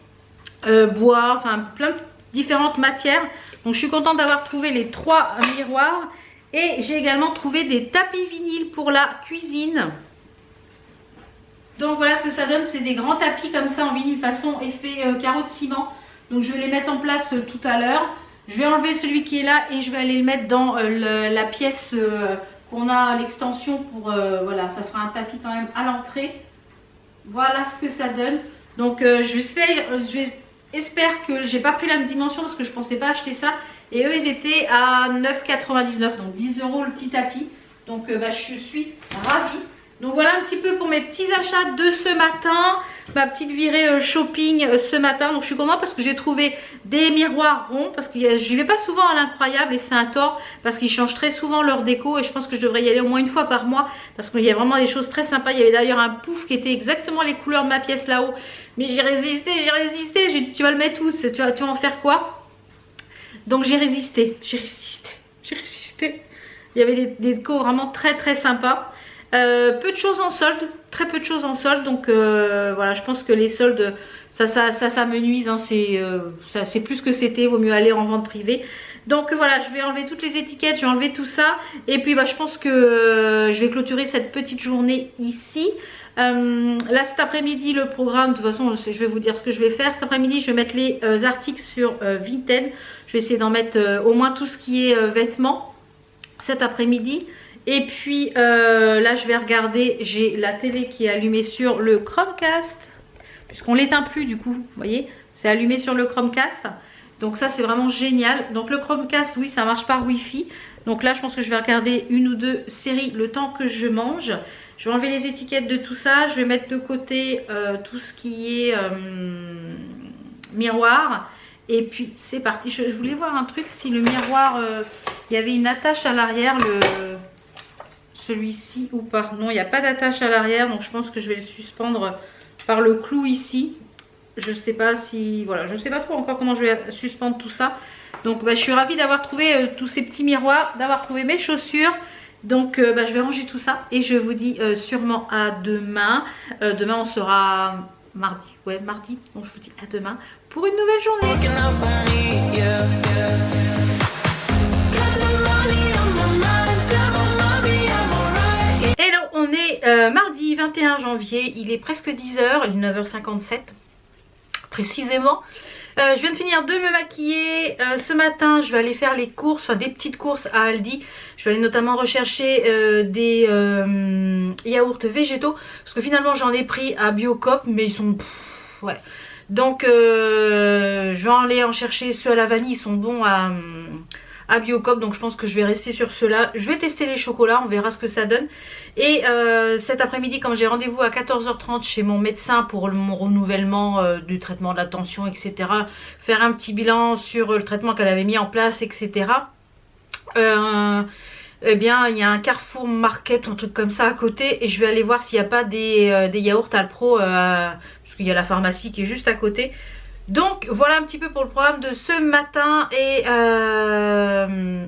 bois, enfin plein de différentes matières. Donc je suis contente d'avoir trouvé les 3 miroirs. Et j'ai également trouvé des tapis vinyles pour la cuisine. Donc voilà ce que ça donne, c'est des grands tapis comme ça en vinyle façon effet carreau de ciment. Donc je vais les mettre en place tout à l'heure. Je vais enlever celui qui est là et je vais aller le mettre dans la pièce qu'on a, l'extension pour, voilà, ça fera un tapis quand même à l'entrée. Voilà ce que ça donne. Donc j'espère que j'ai pas pris la même dimension parce que je pensais pas acheter ça. Et eux ils étaient à 9,99 €, donc 10 € le petit tapis. Donc je suis ravie. Donc voilà un petit peu pour mes petits achats de ce matin, ma petite virée shopping ce matin. Donc je suis contente parce que j'ai trouvé des miroirs ronds, parce que j'y vais pas souvent à l'Incroyable et c'est un tort parce qu'ils changent très souvent leur déco et je pense que je devrais y aller au moins une fois par mois parce qu'il y a vraiment des choses très sympas. Il y avait d'ailleurs un pouf qui était exactement les couleurs de ma pièce là-haut, mais j'ai résisté, j'ai dit tu vas le mettre où, tu vas en faire quoi? Donc j'ai résisté. Il y avait des décos vraiment très très sympas. Peu de choses en solde, très peu de choses en solde, donc voilà, je pense que les soldes ça m'amenuise, hein, c'est plus que c'était, vaut mieux aller en vente privée. Donc voilà, je vais enlever toutes les étiquettes, je vais enlever tout ça et puis je pense que je vais clôturer cette petite journée ici. Là cet après-midi le programme, de toute façon je vais vous dire ce que je vais faire. Cet après-midi je vais mettre les articles sur Vinted, je vais essayer d'en mettre au moins tout ce qui est vêtements cet après-midi. Et puis là je vais regarder, j'ai la télé qui est allumée sur le Chromecast, puisqu'on l'éteint plus du coup, vous voyez, c'est allumé sur le Chromecast. Donc ça c'est vraiment génial. Donc le Chromecast, oui, ça marche par Wi-Fi. Donc là je pense que je vais regarder une ou deux séries le temps que je mange. Je vais enlever les étiquettes de tout ça, je vais mettre de côté tout ce qui est miroir. Et puis c'est parti, je voulais voir un truc, si le miroir, il y avait une attache à l'arrière, celui-ci ou pas. Non, il n'y a pas d'attache à l'arrière, donc je pense que je vais le suspendre par le clou ici. Je sais pas si, voilà, je sais pas trop encore comment je vais suspendre tout ça. Donc je suis ravie d'avoir trouvé tous ces petits miroirs, d'avoir trouvé mes chaussures. Donc je vais ranger tout ça et je vous dis sûrement à demain. Demain on sera mardi, ouais mardi, donc je vous dis à demain pour une nouvelle journée. Hello, on est mardi 21 janvier, il est presque 10 h, il est 9h57 précisément. Je viens de finir de me maquiller. Ce matin je vais aller faire les courses, enfin des petites courses à Aldi. Je vais aller notamment rechercher des yaourts végétaux, parce que finalement j'en ai pris à Biocop, mais ils sont ouais. Donc je vais aller en chercher ceux à la vanille, ils sont bons à Biocop, donc je pense que je vais rester sur ceux-là. Je vais tester les chocolats, on verra ce que ça donne. Et cet après-midi, comme j'ai rendez-vous à 14h30 chez mon médecin pour mon renouvellement du traitement de la tension, etc. Faire un petit bilan sur le traitement qu'elle avait mis en place, etc. Eh bien il y a un Carrefour Market, un truc comme ça à côté, et je vais aller voir s'il n'y a pas des yaourts Alpro, parce qu'il y a la pharmacie qui est juste à côté. Donc voilà un petit peu pour le programme de ce matin. Et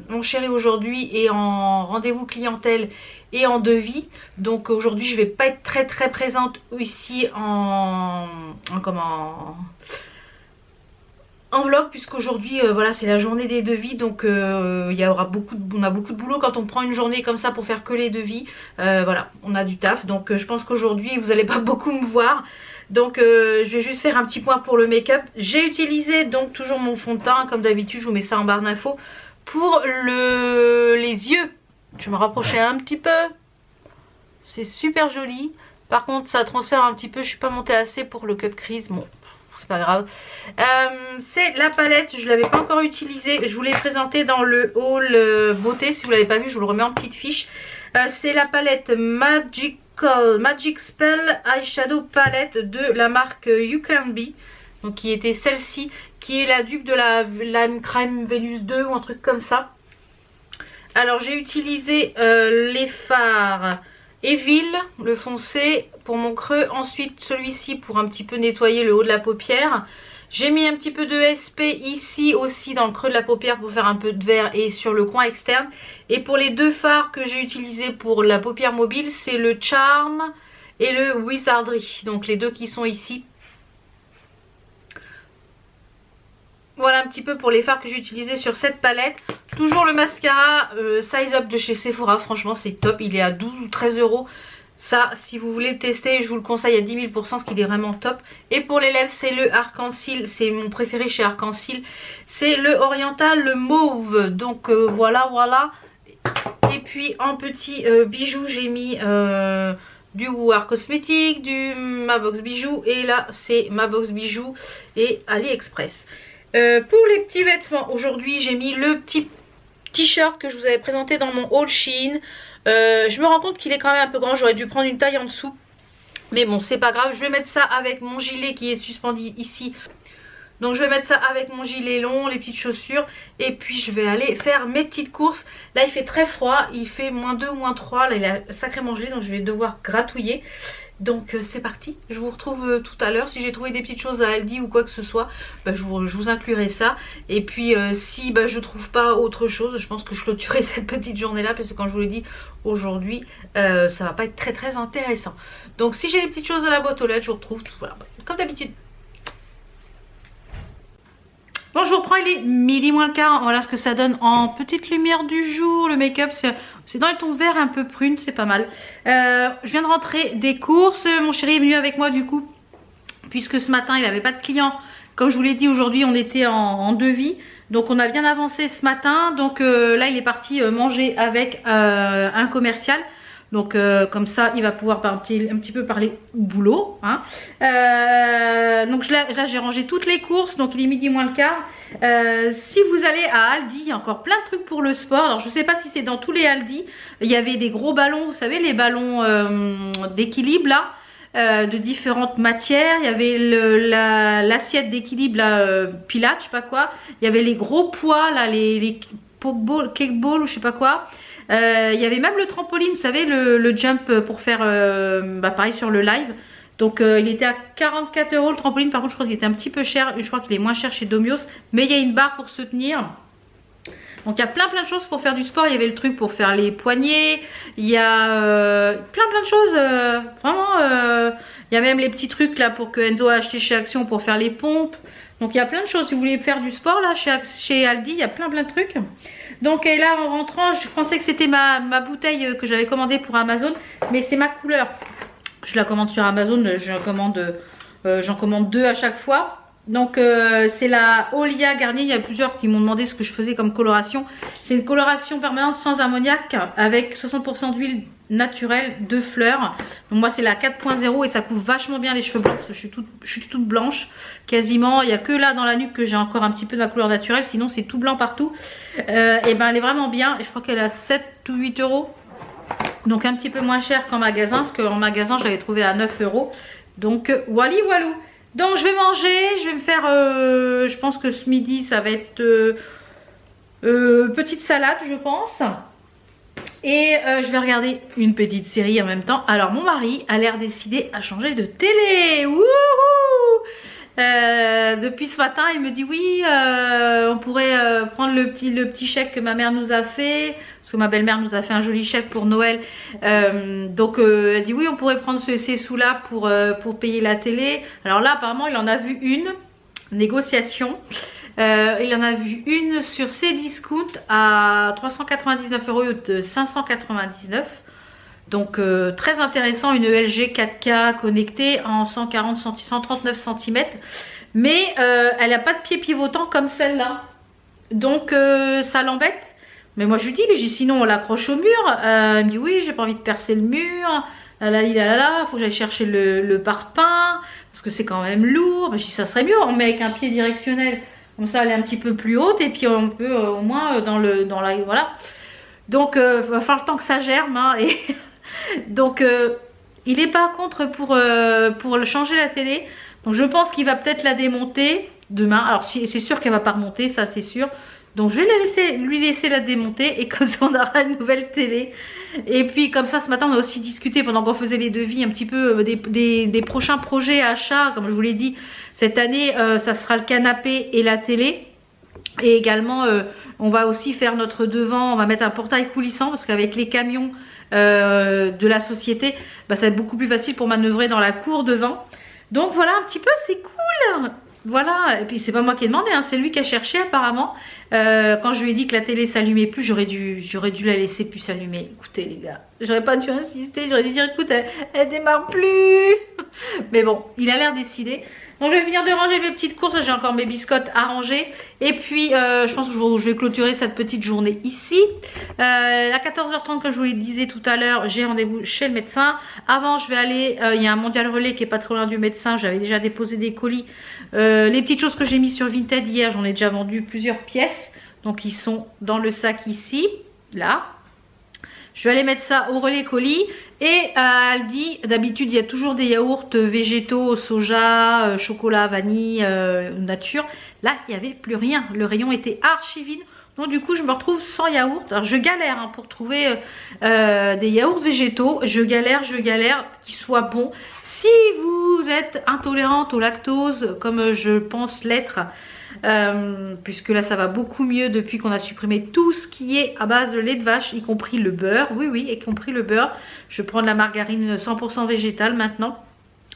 mon chéri aujourd'hui est en rendez-vous clientèle et en devis. Donc aujourd'hui je vais pas être très présente ici en vlog, puisqu'aujourd'hui voilà c'est la journée des devis. Donc on a beaucoup de boulot quand on prend une journée comme ça pour faire que les devis. Voilà, on a du taf, donc je pense qu'aujourd'hui vous allez pas beaucoup me voir. Donc je vais juste faire un petit point pour le make-up. J'ai utilisé donc toujours mon fond de teint, comme d'habitude je vous mets ça en barre d'infos. Pour les yeux, je vais me rapprocher un petit peu. C'est super joli. Par contre ça transfère un petit peu, je suis pas montée assez pour le cut crease, bon c'est pas grave. C'est la palette, je l'avais pas encore utilisée, je vous l'ai présentée dans le haul beauté. Si vous l'avez pas vu, je vous le remets en petite fiche. C'est la palette Magic Spell Eyeshadow Palette de la marque You Can Be, donc qui était celle-ci, qui est la dupe de la Lime Crime Venus 2 ou un truc comme ça. Alors j'ai utilisé les fards Evil, le foncé pour mon creux, ensuite celui-ci pour un petit peu nettoyer le haut de la paupière. J'ai mis un petit peu de SP ici aussi dans le creux de la paupière pour faire un peu de vert et sur le coin externe. Et pour les deux fards que j'ai utilisés pour la paupière mobile, c'est le Charm et le Wizardry. Donc les deux qui sont ici. voilà un petit peu pour les fards que j'ai utilisés sur cette palette. Toujours le mascara Size Up de chez Sephora, franchement c'est top, il est à 12 ou 13 euros. Ça, si vous voulez le tester, je vous le conseille à 10 000% parce qu'il est vraiment top. Et pour les lèvres, c'est le Arc-en-Ciel, c'est mon préféré chez Arc-en-Ciel. C'est le Oriental, le mauve. Donc voilà, voilà. Et puis en petit bijou, j'ai mis du Woohar Cosmétique, du Ma Box Bijoux. Et là, c'est Ma Box Bijoux et AliExpress. Pour les petits vêtements, aujourd'hui, j'ai mis le petit t-shirt que je vous avais présenté dans mon haul Shein. Je me rends compte qu'il est quand même un peu grand, j'aurais dû prendre une taille en dessous. Mais bon, c'est pas grave, je vais mettre ça avec mon gilet qui est suspendu ici. Donc je vais mettre ça avec mon gilet long, les petites chaussures. Et puis je vais aller faire mes petites courses. Là il fait très froid, il fait -2, -3. Là il a sacrément gelé, donc je vais devoir gratouiller. Donc c'est parti, je vous retrouve tout à l'heure. Si j'ai trouvé des petites choses à Aldi ou quoi que ce soit, bah, je vous inclurai ça. Et puis si bah, je trouve pas autre chose, je pense que je clôturerai cette petite journée là. Parce que quand je vous l'ai dit, aujourd'hui ça va pas être très intéressant. Donc si j'ai des petites choses à la boîte aux lettres, je vous retrouve voilà, comme d'habitude. Bon, je vous reprends, il est midi moins le quart. Voilà ce que ça donne en petite lumière du jour. Le make-up, c'est dans les tons verts un peu prune, c'est pas mal. Je viens de rentrer des courses. Mon chéri est venu avec moi du coup, puisque ce matin, il n'avait pas de clients. Comme je vous l'ai dit, aujourd'hui, on était en devis. Donc, on a bien avancé ce matin. Donc, là, il est parti manger avec un commercial. Donc comme ça il va pouvoir un petit peu parler boulot hein. Donc là j'ai rangé toutes les courses. Donc il est midi moins le quart. Si vous allez à Aldi, il y a encore plein de trucs pour le sport. Alors je sais pas si c'est dans tous les Aldi. Il y avait des gros ballons, vous savez les ballons d'équilibre là, de différentes matières. Il y avait l'assiette d'équilibre là, Pilates, je sais pas quoi. Il y avait les gros poids là, les pokeball, cakeball ou je sais pas quoi. Il y avait même le trampoline, vous savez, le jump pour faire pareil sur le live. Donc il était à 44 € le trampoline. Par contre je crois qu'il était un petit peu cher. Je crois qu'il est moins cher chez Domios. Mais il y a une barre pour se tenir. Donc il y a plein de choses pour faire du sport. Il y avait le truc pour faire les poignets. Il y a plein de choses. Vraiment il y a même les petits trucs là pour que Enzo a acheté chez Action pour faire les pompes. Donc il y a plein de choses. Si vous voulez faire du sport là chez Aldi, il y a plein de trucs. Donc et là en rentrant, je pensais que c'était ma bouteille que j'avais commandée pour Amazon. Mais c'est ma couleur. Je la commande sur Amazon. J'en commande 2 à chaque fois. Donc c'est la Olia Garnier. Il y a plusieurs qui m'ont demandé ce que je faisais comme coloration. C'est une coloration permanente sans ammoniac avec 60% d'huile naturelle de fleurs. Donc moi c'est la 4.0 et ça couvre vachement bien les cheveux blancs parce que je suis toute blanche quasiment. Il n'y a que là dans la nuque que j'ai encore un petit peu de ma couleur naturelle, sinon c'est tout blanc partout. Et ben elle est vraiment bien et je crois qu'elle a 7 ou 8 €. Donc un petit peu moins cher qu'en magasin, parce qu'en magasin je l'avais trouvé à 9 €. Donc wally walou. Donc je vais manger, je vais me faire, je pense que ce midi ça va être petite salade je pense. Et je vais regarder une petite série en même temps. Alors mon mari a l'air décidé à changer de télé. Wouhou! Depuis ce matin il me dit oui on pourrait prendre le petit chèque que ma mère nous a fait. Parce que ma belle-mère nous a fait un joli chèque pour Noël. Donc elle dit oui on pourrait prendre ces sous là pour payer la télé. Alors là apparemment il en a vu une négociation. Il en a vu une sur Cdiscount à 399 € de 599. Donc très intéressant, une LG 4K connectée en 139 cm. Mais elle n'a pas de pied pivotant comme celle-là. Donc ça l'embête. Mais moi je lui dis, mais sinon on l'accroche au mur. Elle me dit oui, j'ai pas envie de percer le mur. Là, faut que j'aille chercher le pare-pain. Parce que c'est quand même lourd. Je dis ça serait mieux, on met avec un pied directionnel. Comme ça elle est un petit peu plus haute. Et puis on peut au moins dans la... Voilà. Donc va falloir le temps que ça germe. Hein, et donc il est pas contre pour changer la télé. Donc je pense qu'il va peut-être la démonter demain. Alors c'est sûr qu'elle va pas remonter, ça c'est sûr. Donc je vais lui laisser la démonter et comme ça on aura une nouvelle télé. Et puis comme ça ce matin on a aussi discuté pendant qu'on faisait les devis un petit peu des prochains projets achats. Comme je vous l'ai dit, cette année ça sera le canapé et la télé. Et également on va aussi faire notre devant, on va mettre un portail coulissant parce qu'avec les camions de la société, bah, ça va être beaucoup plus facile pour manœuvrer dans la cour devant. Donc voilà un petit peu, c'est cool. Voilà, et puis c'est pas moi qui ai demandé, hein, c'est lui qui a cherché apparemment. Quand je lui ai dit que la télé s'allumait plus, j'aurais dû la laisser plus s'allumer. Écoutez les gars, j'aurais pas dû insister, j'aurais dû dire écoute, elle démarre plus. Mais bon, il a l'air décidé. Donc je vais venir de ranger mes petites courses, j'ai encore mes biscottes à ranger. Et puis je pense que je vais clôturer cette petite journée ici. À 14h30 comme je vous le disais tout à l'heure, j'ai rendez-vous chez le médecin. Avant je vais aller, il y a un Mondial Relais qui est pas trop loin du médecin, j'avais déjà déposé des colis. Les petites choses que j'ai mis sur Vinted hier, j'en ai déjà vendu plusieurs pièces. Donc ils sont dans le sac ici, là. Je vais aller mettre ça au relais colis. Et Aldi, d'habitude, il y a toujours des yaourts végétaux, soja, chocolat, vanille, nature. Là, il n'y avait plus rien. Le rayon était archi vide. Donc du coup, je me retrouve sans yaourt. Alors, je galère hein, pour trouver des yaourts végétaux. Je galère, qu'ils soient bons. Si vous êtes intolérante au lactose, comme je pense l'être, puisque là ça va beaucoup mieux depuis qu'on a supprimé tout ce qui est à base de lait de vache, y compris le beurre. Oui, y compris le beurre. Je prends de la margarine 100% végétale maintenant.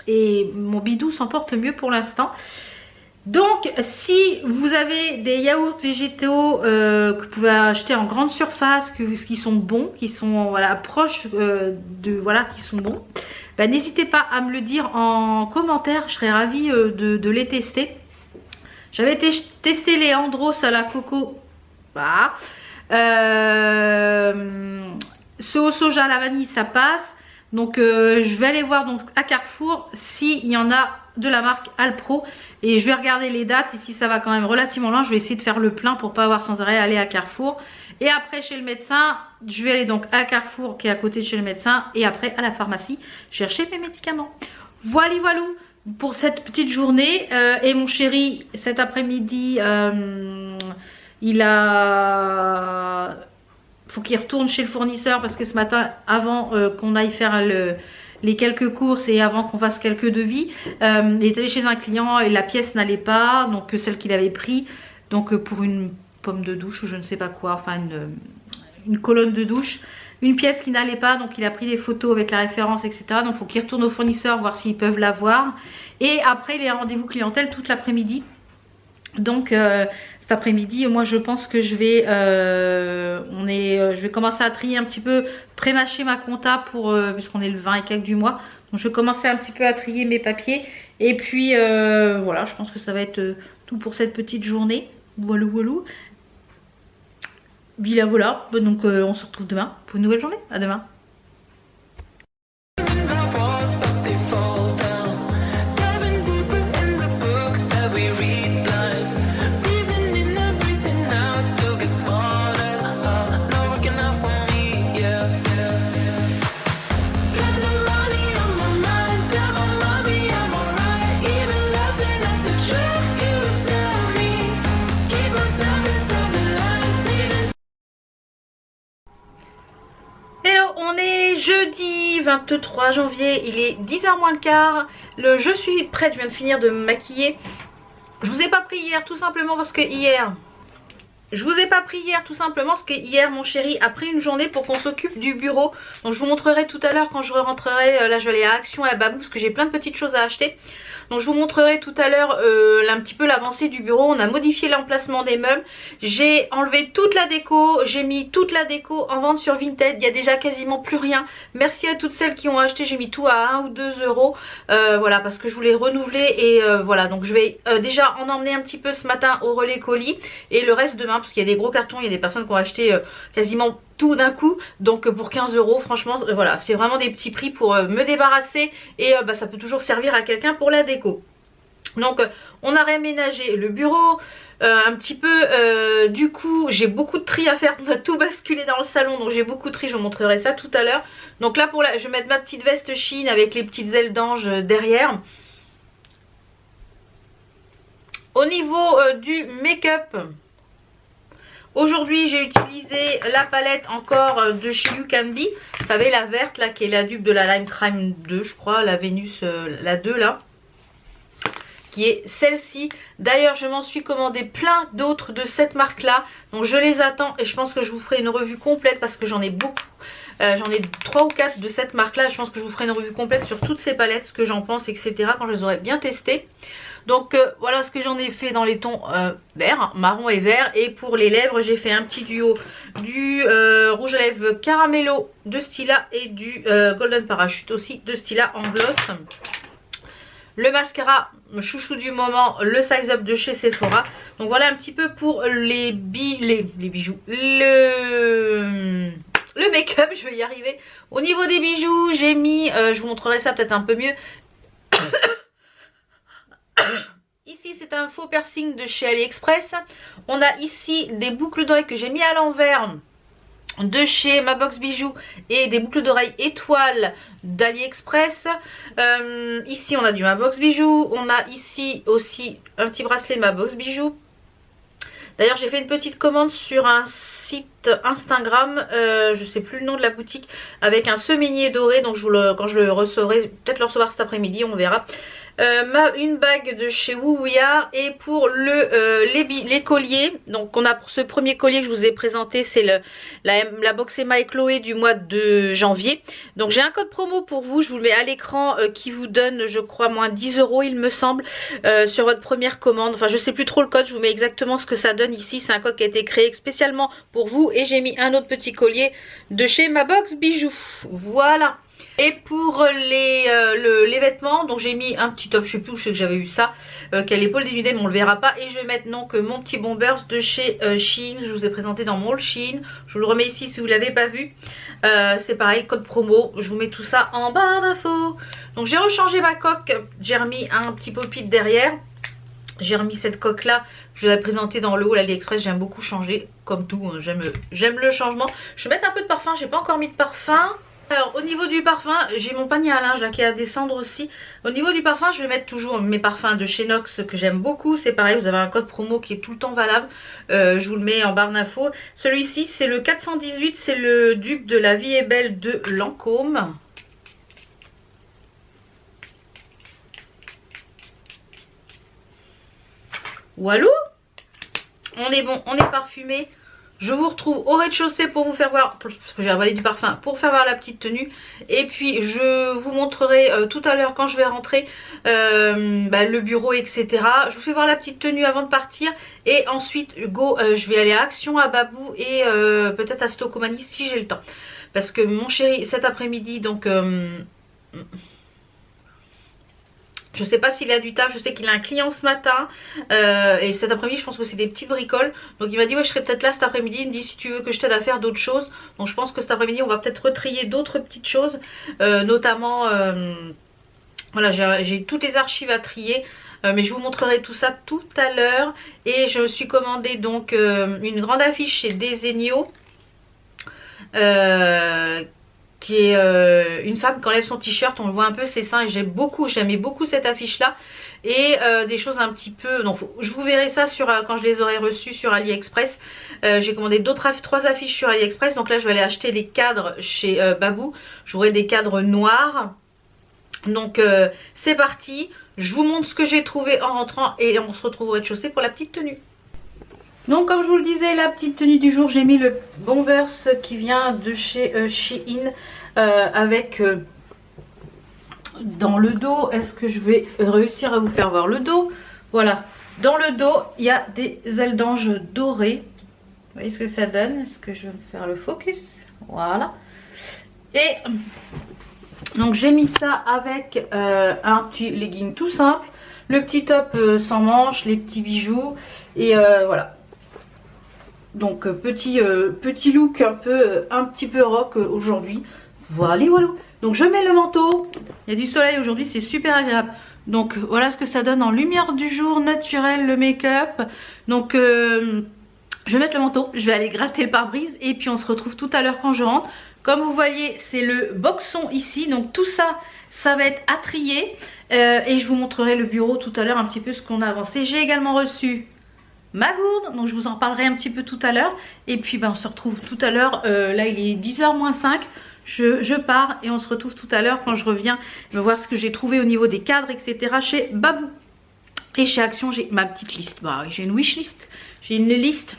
Et mon bidou s'en porte mieux pour l'instant. Donc si vous avez des yaourts végétaux que vous pouvez acheter en grande surface, qui sont bons, qui sont voilà, proches qui sont bons, bah, n'hésitez pas à me le dire en commentaire, je serais ravie de les tester. J'avais testé les Andros à la coco, voilà. Ceux au soja à la vanille ça passe. Donc je vais aller voir donc à Carrefour s'il y en a de la marque Alpro et je vais regarder les dates et si ça va quand même relativement loin, je vais essayer de faire le plein pour pas avoir sans arrêt aller à Carrefour. Et après chez le médecin, je vais aller donc à Carrefour qui est à côté de chez le médecin et après à la pharmacie chercher mes médicaments. Voilà pour cette petite journée. Et mon chéri cet après-midi faut qu'il retourne chez le fournisseur parce que ce matin avant qu'on aille faire les quelques courses et avant qu'on fasse quelques devis, il est allé chez un client et la pièce n'allait pas, donc celle qu'il avait pris, donc pour une pomme de douche ou je ne sais pas quoi, enfin une colonne de douche, une pièce qui n'allait pas, donc il a pris des photos avec la référence etc. Donc il faut qu'il retourne au fournisseur voir s'ils peuvent l'avoir. Et après il y a un rendez-vous clientèle toute l'après-midi. Donc cet après-midi moi je pense que je vais je vais commencer à trier un petit peu, pré-mâcher ma compta pour puisqu'on est le 20 et quelques du mois. Donc je vais commencer un petit peu à trier mes papiers. Et puis voilà, je pense que ça va être tout pour cette petite journée. Voilà. Voilà. Donc on se retrouve demain pour une nouvelle journée. À demain. On est jeudi 23 janvier, il est 10h moins le quart. Je suis prête, je viens de finir de me maquiller. Je vous ai pas pris hier tout simplement parce que hier mon chéri a pris une journée pour qu'on s'occupe du bureau. Donc je vous montrerai tout à l'heure quand je rentrerai. Là je vais aller à Action et à Babou parce que j'ai plein de petites choses à acheter. Donc je vous montrerai tout à l'heure un petit peu l'avancée du bureau. On a modifié l'emplacement des meubles. J'ai enlevé toute la déco. J'ai mis toute la déco en vente sur Vinted. Il y a déjà quasiment plus rien. Merci à toutes celles qui ont acheté. J'ai mis tout à 1 ou 2 euros. Voilà, parce que je voulais renouveler. Et voilà, donc je vais déjà en emmener un petit peu ce matin au relais colis. Et le reste demain, parce qu'il y a des gros cartons. Il y a des personnes qui ont acheté quasiment tout d'un coup, donc pour 15 euros franchement voilà, c'est vraiment des petits prix pour me débarrasser et ça peut toujours servir à quelqu'un pour la déco. Donc on a réaménagé le bureau un petit peu, du coup j'ai beaucoup de tri à faire, on a tout basculé dans le salon donc j'ai beaucoup de tri, je vous montrerai ça tout à l'heure. Donc là je vais mettre ma petite veste Shein avec les petites ailes d'ange derrière. Au niveau du make-up, aujourd'hui j'ai utilisé la palette encore de chez You Can Be. Vous savez la verte là qui est la dupe de la Lime Crime 2 je crois, la Vénus la 2 là. Qui est celle-ci. D'ailleurs je m'en suis commandé plein d'autres de cette marque là. Donc je les attends et je pense que je vous ferai une revue complète parce que j'en ai beaucoup. J'en ai 3 ou 4 de cette marque là. Je pense que je vous ferai une revue complète sur toutes ces palettes, ce que j'en pense etc. quand je les aurai bien testées. Donc voilà ce que j'en ai fait dans les tons vert, marron et vert. Et pour les lèvres j'ai fait un petit duo du rouge à lèvres Caramello de Stila et du Golden Parachute aussi de Stila en gloss. Le mascara chouchou du moment, le Size Up de chez Sephora. Donc voilà un petit peu pour les bijoux. Le make-up, je vais y arriver. Au niveau des bijoux, j'ai mis, je vous montrerai ça peut-être un peu mieux. Ici c'est un faux piercing de chez AliExpress. On a ici des boucles d'oreilles que j'ai mis à l'envers de chez Ma Box Bijoux et des boucles d'oreilles étoiles d'AliExpress. Ici on a du Ma Box Bijoux. On a ici aussi un petit bracelet Ma Box Bijoux. D'ailleurs j'ai fait une petite commande sur un site Instagram, je sais plus le nom de la boutique, avec un seminier doré. Donc quand je le recevrai, peut-être le recevoir cet après-midi, on verra. Une bague de chez Woowouillard. Et pour les colliers, donc on a pour ce premier collier que je vous ai présenté, c'est la box Emma et Chloé du mois de janvier. Donc j'ai un code promo pour vous, je vous le mets à l'écran, qui vous donne je crois moins 10 € il me semble, sur votre première commande. Enfin je sais plus trop le code, je vous mets exactement ce que ça donne ici. C'est un code qui a été créé spécialement pour vous. Et j'ai mis un autre petit collier de chez Ma Box Bijoux. Voilà. Et pour les vêtements, donc j'ai mis un petit top, je sais plus où je sais que j'avais eu ça, qui a l'épaule dénudée, mais on le verra pas. Et je vais mettre donc mon petit bombers de chez Shein, je vous ai présenté dans mon haul Shein. Je vous le remets ici si vous l'avez pas vu. C'est pareil, code promo, je vous mets tout ça en barre d'infos. Donc j'ai rechangé ma coque, j'ai remis un petit pop-it derrière. J'ai remis cette coque là, je l'ai présentée dans le haul AliExpress, j'aime beaucoup changer, comme tout, hein, j'aime le changement. Je vais mettre un peu de parfum, j'ai pas encore mis de parfum. Alors au niveau du parfum, j'ai mon panier à linge là qui est à descendre aussi. Au niveau du parfum, je vais mettre toujours mes parfums de chez Nox que j'aime beaucoup. C'est pareil, vous avez un code promo qui est tout le temps valable. Je vous le mets en barre d'infos. Celui-ci c'est le 418, c'est le dupe de La Vie est Belle de Lancôme. Walou, on est bon, on est parfumé. Je vous retrouve au rez-de-chaussée pour vous faire voir, parce que j'ai avalé du parfum, pour faire voir la petite tenue. Et puis je vous montrerai tout à l'heure quand je vais rentrer le bureau, etc. Je vous fais voir la petite tenue avant de partir. Et ensuite, je vais aller à Action, à Babou et peut-être à Stocomanie si j'ai le temps. Parce que mon chéri, cet après-midi, donc... je sais pas s'il a du taf, je sais qu'il a un client ce matin et cet après-midi je pense que c'est des petites bricoles. Donc il m'a dit ouais je serai peut-être là cet après-midi, il me dit si tu veux que je t'aide à faire d'autres choses. Donc je pense que cet après-midi on va peut-être retrier d'autres petites choses, notamment voilà j'ai toutes les archives à trier. Mais je vous montrerai tout ça tout à l'heure. Et je me suis commandé donc une grande affiche chez Desenio, qui est une femme qui enlève son t-shirt, on le voit un peu ses seins et j'aimais beaucoup cette affiche là. Et des choses un petit peu, donc je vous verrai ça sur quand je les aurai reçues sur AliExpress. J'ai commandé trois affiches sur AliExpress, donc là je vais aller acheter des cadres chez Babou. J'aurai des cadres noirs. Donc c'est parti, je vous montre ce que j'ai trouvé en rentrant et on se retrouve au rez-de-chaussée pour la petite tenue. Donc comme je vous le disais, la petite tenue du jour, j'ai mis le Bombers qui vient de chez Shein avec dans le dos, est-ce que je vais réussir à vous faire voir le dos? Voilà, dans le dos il y a des ailes d'ange dorées. Vous voyez ce que ça donne? Est-ce que je vais me faire le focus? Voilà. Et donc j'ai mis ça avec un petit legging tout simple, le petit top sans manches, les petits bijoux et voilà. Donc petit look un petit peu rock aujourd'hui. Voilà. Donc je mets le manteau. Il y a du soleil aujourd'hui, c'est super agréable. Donc voilà ce que ça donne en lumière du jour naturelle, le make-up. Donc je vais mettre le manteau, je vais aller gratter le pare-brise et puis on se retrouve tout à l'heure quand je rentre. Comme vous voyez, c'est le boxon ici. Donc tout ça, ça va être à trier. Et je vous montrerai le bureau tout à l'heure, un petit peu ce qu'on a avancé. J'ai également reçu ma gourde, donc je vous en parlerai un petit peu tout à l'heure. Et puis on se retrouve tout à l'heure, là il est 10h moins 5, je pars et on se retrouve tout à l'heure quand je reviens. Je vais voir ce que j'ai trouvé au niveau des cadres, etc. chez Babou. Et chez Action, j'ai ma petite liste, j'ai une wishlist, j'ai une liste.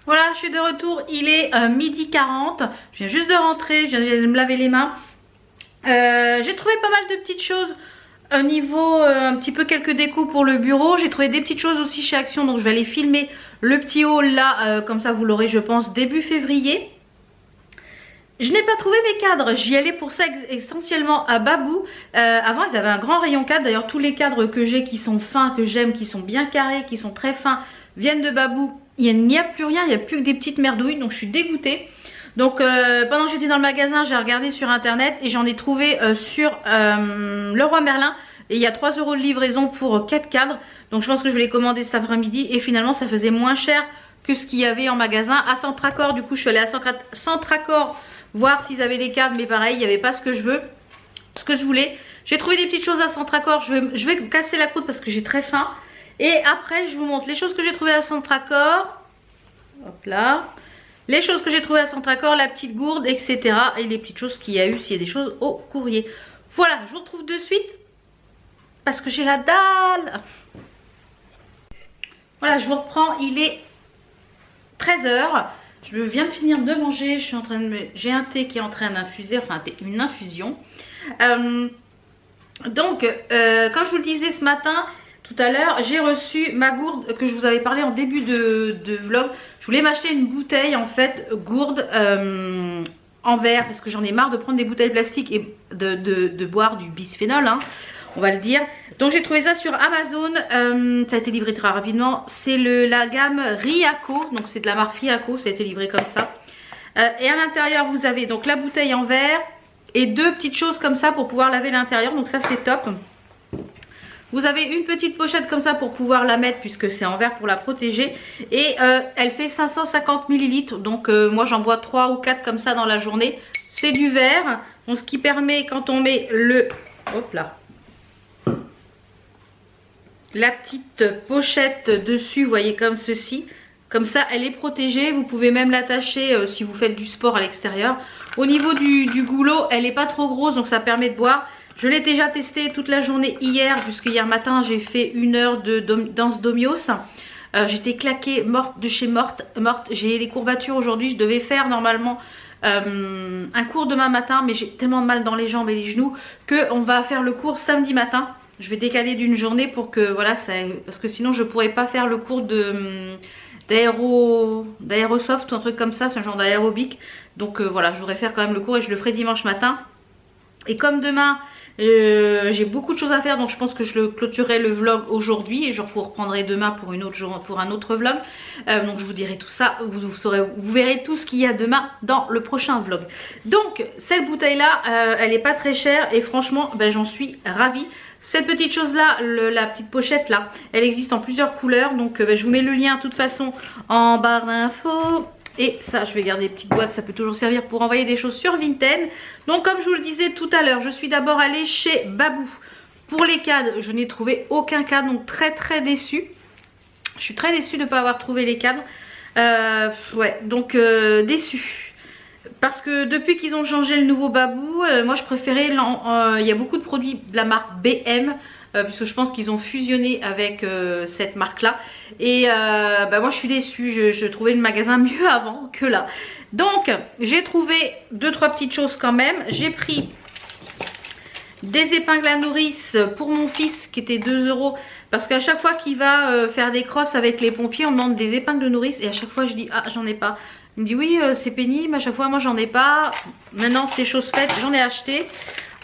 Voilà, je suis de retour, il est 12h40, je viens juste de rentrer, je viens de me laver les mains. J'ai trouvé pas mal de petites choses Au niveau un petit peu quelques décos pour le bureau, j'ai trouvé des petites choses aussi chez Action, donc je vais aller filmer le petit haul là, comme ça vous l'aurez je pense début février. Je n'ai pas trouvé mes cadres, j'y allais pour ça essentiellement à Babou. Avant ils avaient un grand rayon cadre, d'ailleurs tous les cadres que j'ai qui sont fins, que j'aime, qui sont bien carrés, qui sont très fins, viennent de Babou. Il n'y a plus rien, il n'y a plus que des petites merdouilles, donc je suis dégoûtée. Donc pendant que j'étais dans le magasin, j'ai regardé sur internet et j'en ai trouvé sur Leroy Merlin. Et il y a 3 € de livraison pour 4 cadres. Donc je pense que je vais les commander cet après-midi. Et finalement ça faisait moins cher que ce qu'il y avait en magasin. À Centracor, du coup je suis allée à Centracor voir s'ils avaient des cadres. Mais pareil, il n'y avait pas ce que je veux, ce que je voulais. J'ai trouvé des petites choses à Centracor. Je vais casser la croûte parce que j'ai très faim. Et après je vous montre les choses que j'ai trouvées à Centracor. Hop là. Les choses que j'ai trouvées à Centracor, la petite gourde, etc. Et les petites choses qu'il y a eu, s'il y a des choses au courrier. Voilà, je vous retrouve de suite. Parce que j'ai la dalle. Voilà, je vous reprends. Il est 13 h. Je viens de finir de manger. Je suis en train de j'ai un thé qui est en train d'infuser. Enfin, une infusion. Comme je vous le disais ce matin... Tout à l'heure, j'ai reçu ma gourde que je vous avais parlé en début de vlog. Je voulais m'acheter une bouteille en fait, gourde en verre. Parce que j'en ai marre de prendre des bouteilles plastiques et de boire du bisphénol, hein, on va le dire. Donc j'ai trouvé ça sur Amazon. Ça a été livré très rapidement. C'est la gamme Riaco. Donc c'est de la marque Riaco, ça a été livré comme ça. Et à l'intérieur, vous avez donc la bouteille en verre. Et 2 petites choses comme ça pour pouvoir laver l'intérieur. Donc ça c'est top. Vous avez une petite pochette comme ça pour pouvoir la mettre puisque c'est en verre pour la protéger. Et elle fait 550 ml. Donc moi j'en bois 3 ou 4 comme ça dans la journée. C'est du verre. Donc ce qui permet quand on met hop là, la petite pochette dessus, vous voyez comme ceci. Comme ça elle est protégée. Vous pouvez même l'attacher si vous faites du sport à l'extérieur. Au niveau du goulot, elle n'est pas trop grosse donc ça permet de boire. Je l'ai déjà testé toute la journée hier, puisque hier matin j'ai fait 1 heure de danse d'Omios. J'étais claquée, morte de chez morte. J'ai les courbatures aujourd'hui, je devais faire normalement un cours demain matin, mais j'ai tellement de mal dans les jambes et les genoux qu'on va faire le cours samedi matin. Je vais décaler d'une journée pour que, voilà, parce que sinon je pourrais pas faire le cours d'aérosoft ou un truc comme ça, c'est un genre d'aérobic. Donc voilà, je voudrais faire quand même le cours et je le ferai dimanche matin. Et comme demain... j'ai beaucoup de choses à faire donc je pense que je clôturerai le vlog aujourd'hui et je vous reprendrai demain pour un autre vlog. Donc je vous dirai tout ça, vous verrez tout ce qu'il y a demain dans le prochain vlog. Donc cette bouteille là elle est pas très chère et franchement j'en suis ravie. Cette petite chose là, la petite pochette là, elle existe en plusieurs couleurs donc je vous mets le lien de toute façon en barre d'infos. Et ça, je vais garder des petites boîtes, ça peut toujours servir pour envoyer des choses sur Vinted. Donc comme je vous le disais tout à l'heure, je suis d'abord allée chez Babou. Pour les cadres, je n'ai trouvé aucun cadre, donc très déçue. Je suis très déçue de ne pas avoir trouvé les cadres. Ouais, donc déçue. Parce que depuis qu'ils ont changé le nouveau Babou, moi je préférais, il y a beaucoup de produits de la marque BM. Puisque je pense qu'ils ont fusionné avec cette marque là et moi je suis déçue, je trouvais le magasin mieux avant que là. Donc j'ai trouvé 2-3 petites choses quand même. J'ai pris des épingles à nourrice pour mon fils qui étaient 2 € parce qu'à chaque fois qu'il va faire des crosses avec les pompiers on demande des épingles de nourrice et à chaque fois je dis ah j'en ai pas. Il me dit oui c'est pénible, à chaque fois moi j'en ai pas. Maintenant c'est chose faite, j'en ai acheté.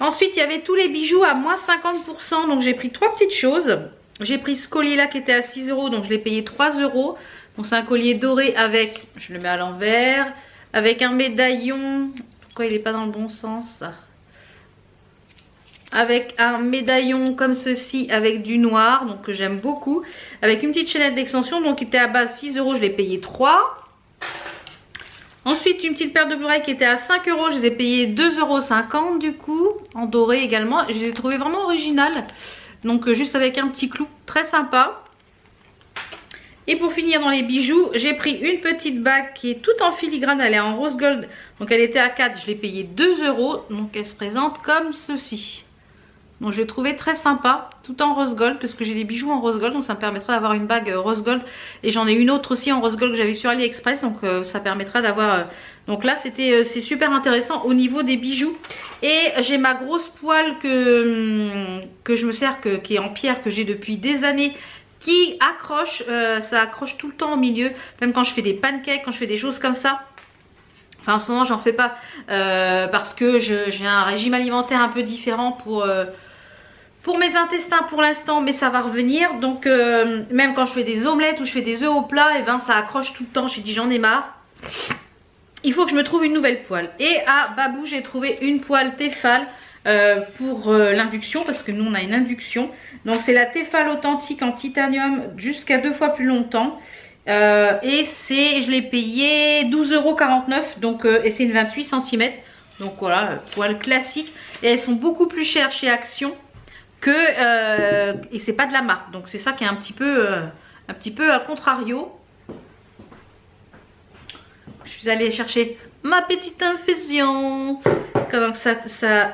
Ensuite, il y avait tous les bijoux à moins 50%. Donc, j'ai pris 3 petites choses. J'ai pris ce collier là qui était à 6 €. Donc, je l'ai payé 3 €. Donc, c'est un collier doré avec, je le mets à l'envers, avec un médaillon. Pourquoi il n'est pas dans le bon sens ça? Avec un médaillon comme ceci avec du noir. Donc, que j'aime beaucoup. Avec une petite chaînette d'extension. Donc, il était à base 6 €. Je l'ai payé 3. Ensuite, une petite paire de Blu-ray qui était à 5 €. Je les ai payés 2,50 € du coup. En doré également. Je les ai trouvés vraiment originales. Donc, juste avec un petit clou. Très sympa. Et pour finir dans les bijoux, j'ai pris une petite bague qui est toute en filigrane. Elle est en rose gold. Donc, elle était à 4. Je l'ai payée 2 €. Donc, elle se présente comme ceci. Donc je l'ai trouvé très sympa, tout en rose gold, parce que j'ai des bijoux en rose gold, donc ça me permettra d'avoir une bague rose gold. Et j'en ai une autre aussi en rose gold que j'avais sur AliExpress, donc ça permettra d'avoir... Donc là c'est super intéressant au niveau des bijoux. Et j'ai ma grosse poêle que je me sers, qui est en pierre, que j'ai depuis des années, qui accroche, ça accroche tout le temps au milieu, même quand je fais des pancakes, quand je fais des choses comme ça. Enfin en ce moment j'en fais pas parce que j'ai un régime alimentaire un peu différent pour mes intestins pour l'instant, mais ça va revenir. Donc même quand je fais des omelettes ou je fais des œufs au plat, et ben ça accroche tout le temps. J'ai dit j'en ai marre. Il faut que je me trouve une nouvelle poêle. Et à Babou j'ai trouvé une poêle Tefal pour l'induction, parce que nous on a une induction. Donc c'est la Tefal authentique en titanium jusqu'à 2 fois plus longtemps. Et je l'ai payé 12,49 €, donc et c'est une 28 cm. Donc voilà, poêle classique. Et elles sont beaucoup plus chères chez Action que et c'est pas de la marque. Donc c'est ça qui est un petit peu à contrario. Je suis allée chercher ma petite infusion. Donc ça...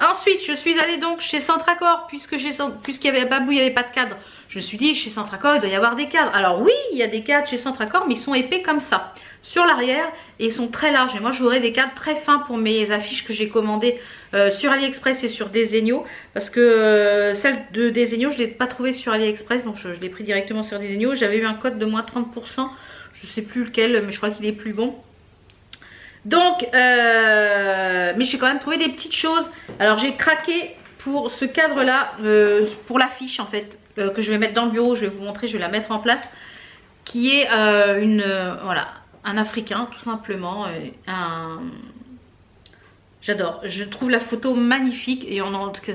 Ensuite, je suis allée donc chez Centracor, puisqu'il y avait Babou, il n'y avait pas de cadre. Je me suis dit, chez Centracor, il doit y avoir des cadres. Alors oui, il y a des cadres chez Centracor, mais ils sont épais comme ça, sur l'arrière, et ils sont très larges. Et moi, j'aurais des cadres très fins pour mes affiches que j'ai commandées sur AliExpress et sur Desenio, parce que celle de Desenio, je ne l'ai pas trouvée sur AliExpress, donc je l'ai pris directement sur Desenio. J'avais eu un code de moins 30%, je ne sais plus lequel, mais je crois qu'il est plus bon. Donc, mais j'ai quand même trouvé des petites choses. Alors j'ai craqué pour ce cadre là, pour l'affiche en fait, que je vais mettre dans le bureau. Je vais vous montrer, je vais la mettre en place, qui est voilà, un africain tout simplement. J'adore, je trouve la photo magnifique et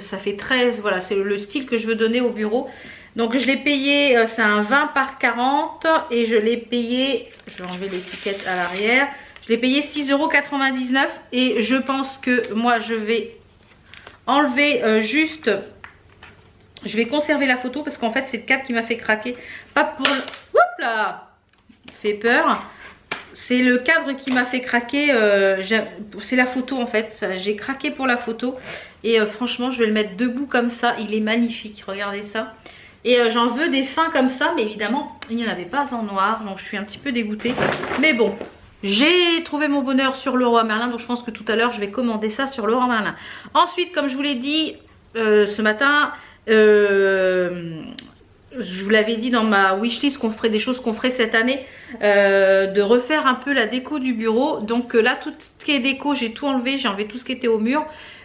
ça fait 13, voilà, c'est le style que je veux donner au bureau. Donc je l'ai payé, c'est un 20 par 40 et je l'ai payé, je vais enlever l'étiquette à l'arrière. Je l'ai payé 6,99 € et je pense que moi je vais enlever juste, je vais conserver la photo parce qu'en fait c'est le cadre qui m'a fait craquer. Pas pour le... Oups là, fait peur. C'est le cadre qui m'a fait craquer, c'est la photo en fait. J'ai craqué pour la photo et franchement je vais le mettre debout comme ça. Il est magnifique, regardez ça. Et j'en veux des fins comme ça, mais évidemment il n'y en avait pas en noir, donc je suis un petit peu dégoûtée. Mais bon. J'ai trouvé mon bonheur sur Leroy Merlin, donc je pense que tout à l'heure je vais commander ça sur Leroy Merlin. Ensuite, comme je vous l'ai dit ce matin, je vous l'avais dit dans ma wishlist qu'on ferait des choses qu'on ferait cette année, de refaire un peu la déco du bureau. Donc là, tout ce qui est déco, j'ai tout enlevé, j'ai enlevé tout ce qui était au mur.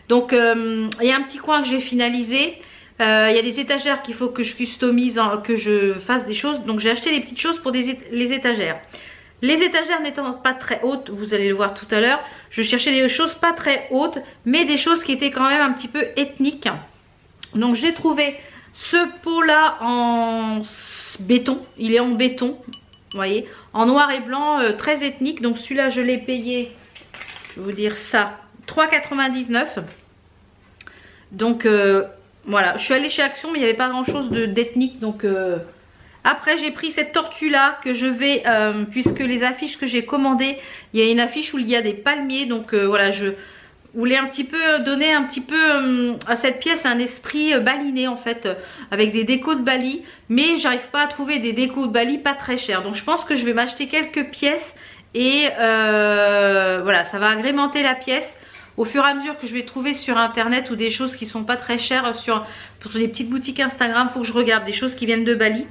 Donc il y a un petit coin que j'ai finalisé. Il y a des étagères qu'il faut que je customise, que je fasse des choses. Donc j'ai acheté des petites choses pour les étagères. Les étagères n'étant pas très hautes, vous allez le voir tout à l'heure, je cherchais des choses pas très hautes, mais des choses qui étaient quand même un petit peu ethniques. Donc j'ai trouvé ce pot là en béton, il est en béton, vous voyez, en noir et blanc, très ethnique. Donc celui-là je l'ai payé, je vais vous dire ça, 3,99 €. Donc voilà, je suis allée chez Action mais il n'y avait pas grand chose d'ethnique, donc... Après j'ai pris cette tortue là que je vais, puisque les affiches que j'ai commandées, il y a une affiche où il y a des palmiers. Donc voilà, je voulais un petit peu donner un petit peu à cette pièce un esprit baliné en fait, avec des décos de Bali. Mais j'arrive pas à trouver des décos de Bali pas très chers. Donc je pense que je vais m'acheter quelques pièces et voilà, ça va agrémenter la pièce. Au fur et à mesure que je vais trouver sur internet ou des choses qui sont pas très chères pour des petites boutiques Instagram, il faut que je regarde des choses qui viennent de Bali.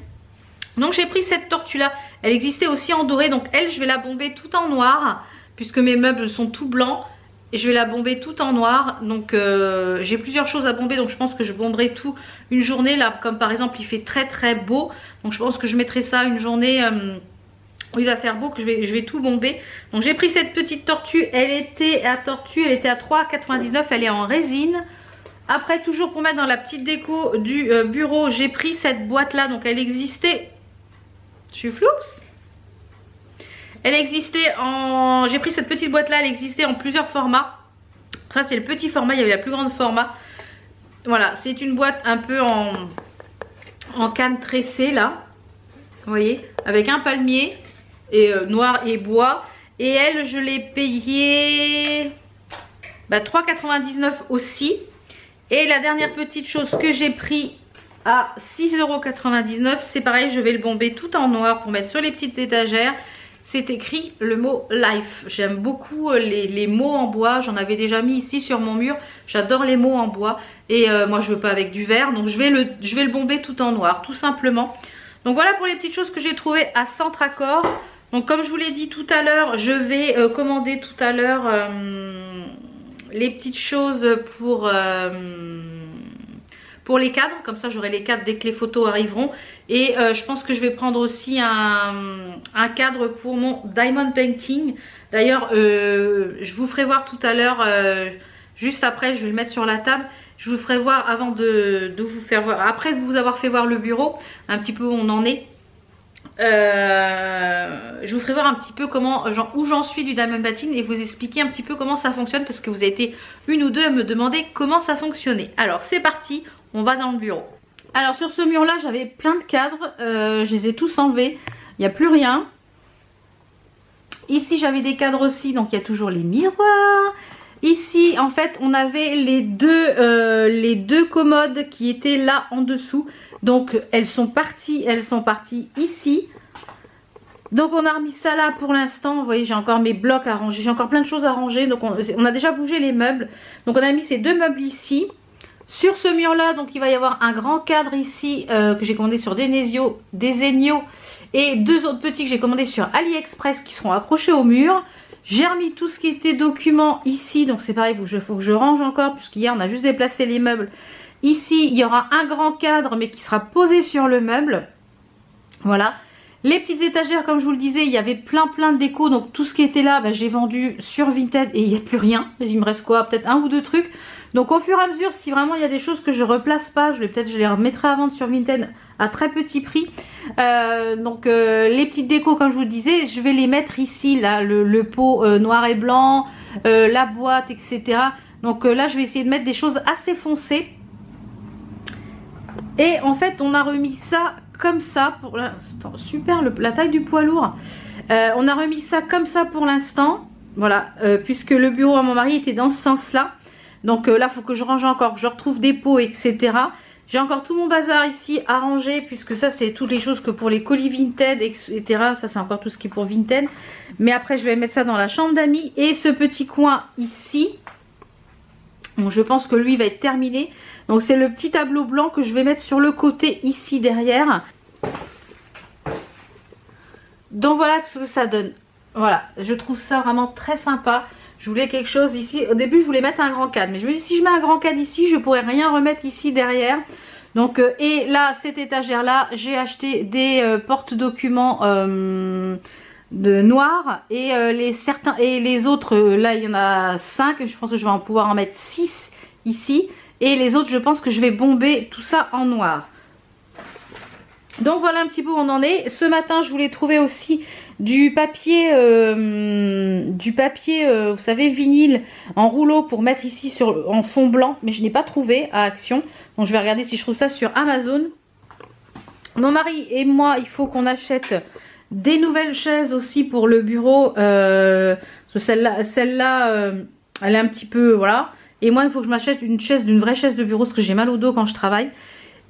Donc j'ai pris cette tortue là, elle existait aussi en doré, donc elle je vais la bomber tout en noir, puisque mes meubles sont tout blancs, et je vais la bomber tout en noir. Donc j'ai plusieurs choses à bomber, donc je pense que je bomberai tout une journée là, comme par exemple il fait très très beau, donc je pense que je mettrai ça une journée où il va faire beau, que je vais tout bomber. Donc j'ai pris cette petite tortue, elle était à 3,99 €, elle est en résine. Après, toujours pour mettre dans la petite déco du bureau, j'ai pris cette boîte là, donc elle existait... Je suis floux. Elle existait en... J'ai pris cette petite boîte là, elle existait en plusieurs formats. Ça c'est le petit format, il y avait la plus grande format. Voilà, c'est une boîte un peu en canne tressée là. Vous voyez, avec un palmier et noir et bois. Et elle, je l'ai payée 3,99 € aussi. Et la dernière petite chose que j'ai pris à 6,99 €, c'est pareil, je vais le bomber tout en noir pour mettre sur les petites étagères. C'est écrit le mot Life. J'aime beaucoup les mots en bois. J'en avais déjà mis ici sur mon mur. J'adore les mots en bois. Et moi je veux pas avec du vert. Donc je vais le bomber tout en noir, tout simplement. Donc voilà pour les petites choses que j'ai trouvées à Centracor. Donc comme je vous l'ai dit tout à l'heure, je vais commander tout à l'heure les petites choses pour les cadres. Comme ça j'aurai les cadres dès que les photos arriveront. Et je pense que je vais prendre aussi un cadre pour mon diamond painting. D'ailleurs je vous ferai voir tout à l'heure, juste après je vais le mettre sur la table. Je vous ferai voir avant de vous faire voir, après de vous avoir fait voir le bureau, un petit peu où on en est. Je vous ferai voir un petit peu comment, où j'en suis du diamond painting et vous expliquer un petit peu comment ça fonctionne, parce que vous avez été une ou deux à me demander comment ça fonctionnait. Alors c'est parti, on va dans le bureau. Alors sur ce mur là j'avais plein de cadres, je les ai tous enlevés, il n'y a plus rien. Ici j'avais des cadres aussi, donc il y a toujours les miroirs. Ici en fait on avait les deux commodes qui étaient là en dessous. Donc elles sont parties ici. Donc on a remis ça là pour l'instant. Vous voyez, j'ai encore mes blocs à ranger, j'ai encore plein de choses à ranger. Donc on a déjà bougé les meubles. Donc on a mis ces deux meubles ici. Sur ce mur là, donc il va y avoir un grand cadre ici que j'ai commandé sur Denesio, Desenio, et deux autres petits que j'ai commandés sur AliExpress qui seront accrochés au mur. J'ai remis tout ce qui était documents ici, donc c'est pareil, il faut que je range encore, puisqu'hier on a juste déplacé les meubles. Ici il y aura un grand cadre mais qui sera posé sur le meuble. Voilà. Les petites étagères, comme je vous le disais, il y avait plein de déco, donc tout ce qui était là, j'ai vendu sur Vinted et il n'y a plus rien. Il me reste quoi, peut-être un ou deux trucs. Donc au fur et à mesure, si vraiment il y a des choses que je replace pas, je les remettrai à vendre sur Vinted à très petit prix. Les petites décos, comme je vous le disais, je vais les mettre ici, là, le pot noir et blanc, la boîte, etc. Donc là, je vais essayer de mettre des choses assez foncées. Et en fait, on a remis ça comme ça pour l'instant. Super, la taille du poids lourd. On a remis ça comme ça pour l'instant. Voilà, puisque le bureau à mon mari était dans ce sens-là. Donc là, il faut que je range encore, que je retrouve des pots, etc. J'ai encore tout mon bazar ici à ranger, puisque ça, c'est toutes les choses que pour les colis Vinted, etc. Ça, c'est encore tout ce qui est pour Vinted. Mais après, je vais mettre ça dans la chambre d'amis. Et ce petit coin ici, bon, je pense que lui va être terminé. Donc, c'est le petit tableau blanc que je vais mettre sur le côté ici derrière. Donc, voilà ce que ça donne. Voilà, je trouve ça vraiment très sympa. Je voulais quelque chose ici. Au début, je voulais mettre un grand cadre. Mais je me dis, si je mets un grand cadre ici, je pourrais rien remettre ici derrière. Donc, et là, cette étagère-là, j'ai acheté des porte-documents de noir. Et les autres, là, il y en a 5. Je pense que je vais pouvoir en mettre 6 ici. Et les autres, je pense que je vais bomber tout ça en noir. Donc voilà un petit peu où on en est. Ce matin, je voulais trouver aussi du papier, vous savez, vinyle en rouleau pour mettre ici en fond blanc. Mais je n'ai pas trouvé à Action. Donc je vais regarder si je trouve ça sur Amazon. Mon mari et moi, il faut qu'on achète des nouvelles chaises aussi pour le bureau. Celle-là, elle est un petit peu, voilà. Et moi, il faut que je m'achète une vraie chaise de bureau parce que j'ai mal au dos quand je travaille.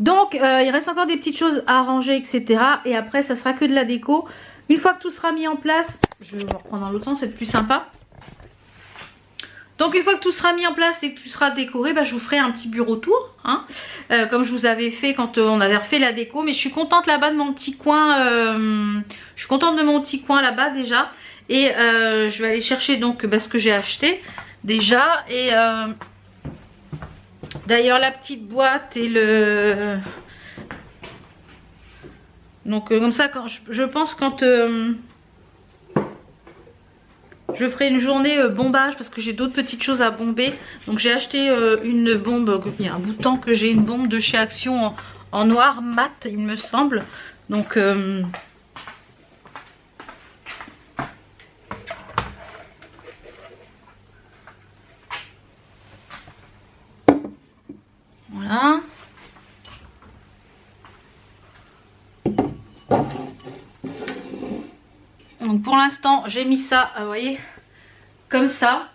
Donc, il reste encore des petites choses à ranger, etc. Et après, ça sera que de la déco. Une fois que tout sera mis en place, je vais vous reprendre dans l'autre sens, c'est plus sympa. Donc, une fois que tout sera mis en place et que tout sera décoré, je vous ferai un petit bureau tour. Hein, comme je vous avais fait quand on avait refait la déco. Mais je suis contente là-bas de mon petit coin. Je suis contente de mon petit coin là-bas déjà. Et je vais aller chercher donc ce que j'ai acheté déjà. Et... d'ailleurs la petite boîte et le... Donc comme ça, quand je pense quand je ferai une journée bombage, parce que j'ai d'autres petites choses à bomber. Donc j'ai acheté une bombe, il y a un bout de temps que j'ai une bombe de chez Action en noir mat, il me semble. Donc... voilà. Donc pour l'instant j'ai mis ça, vous voyez, comme ça.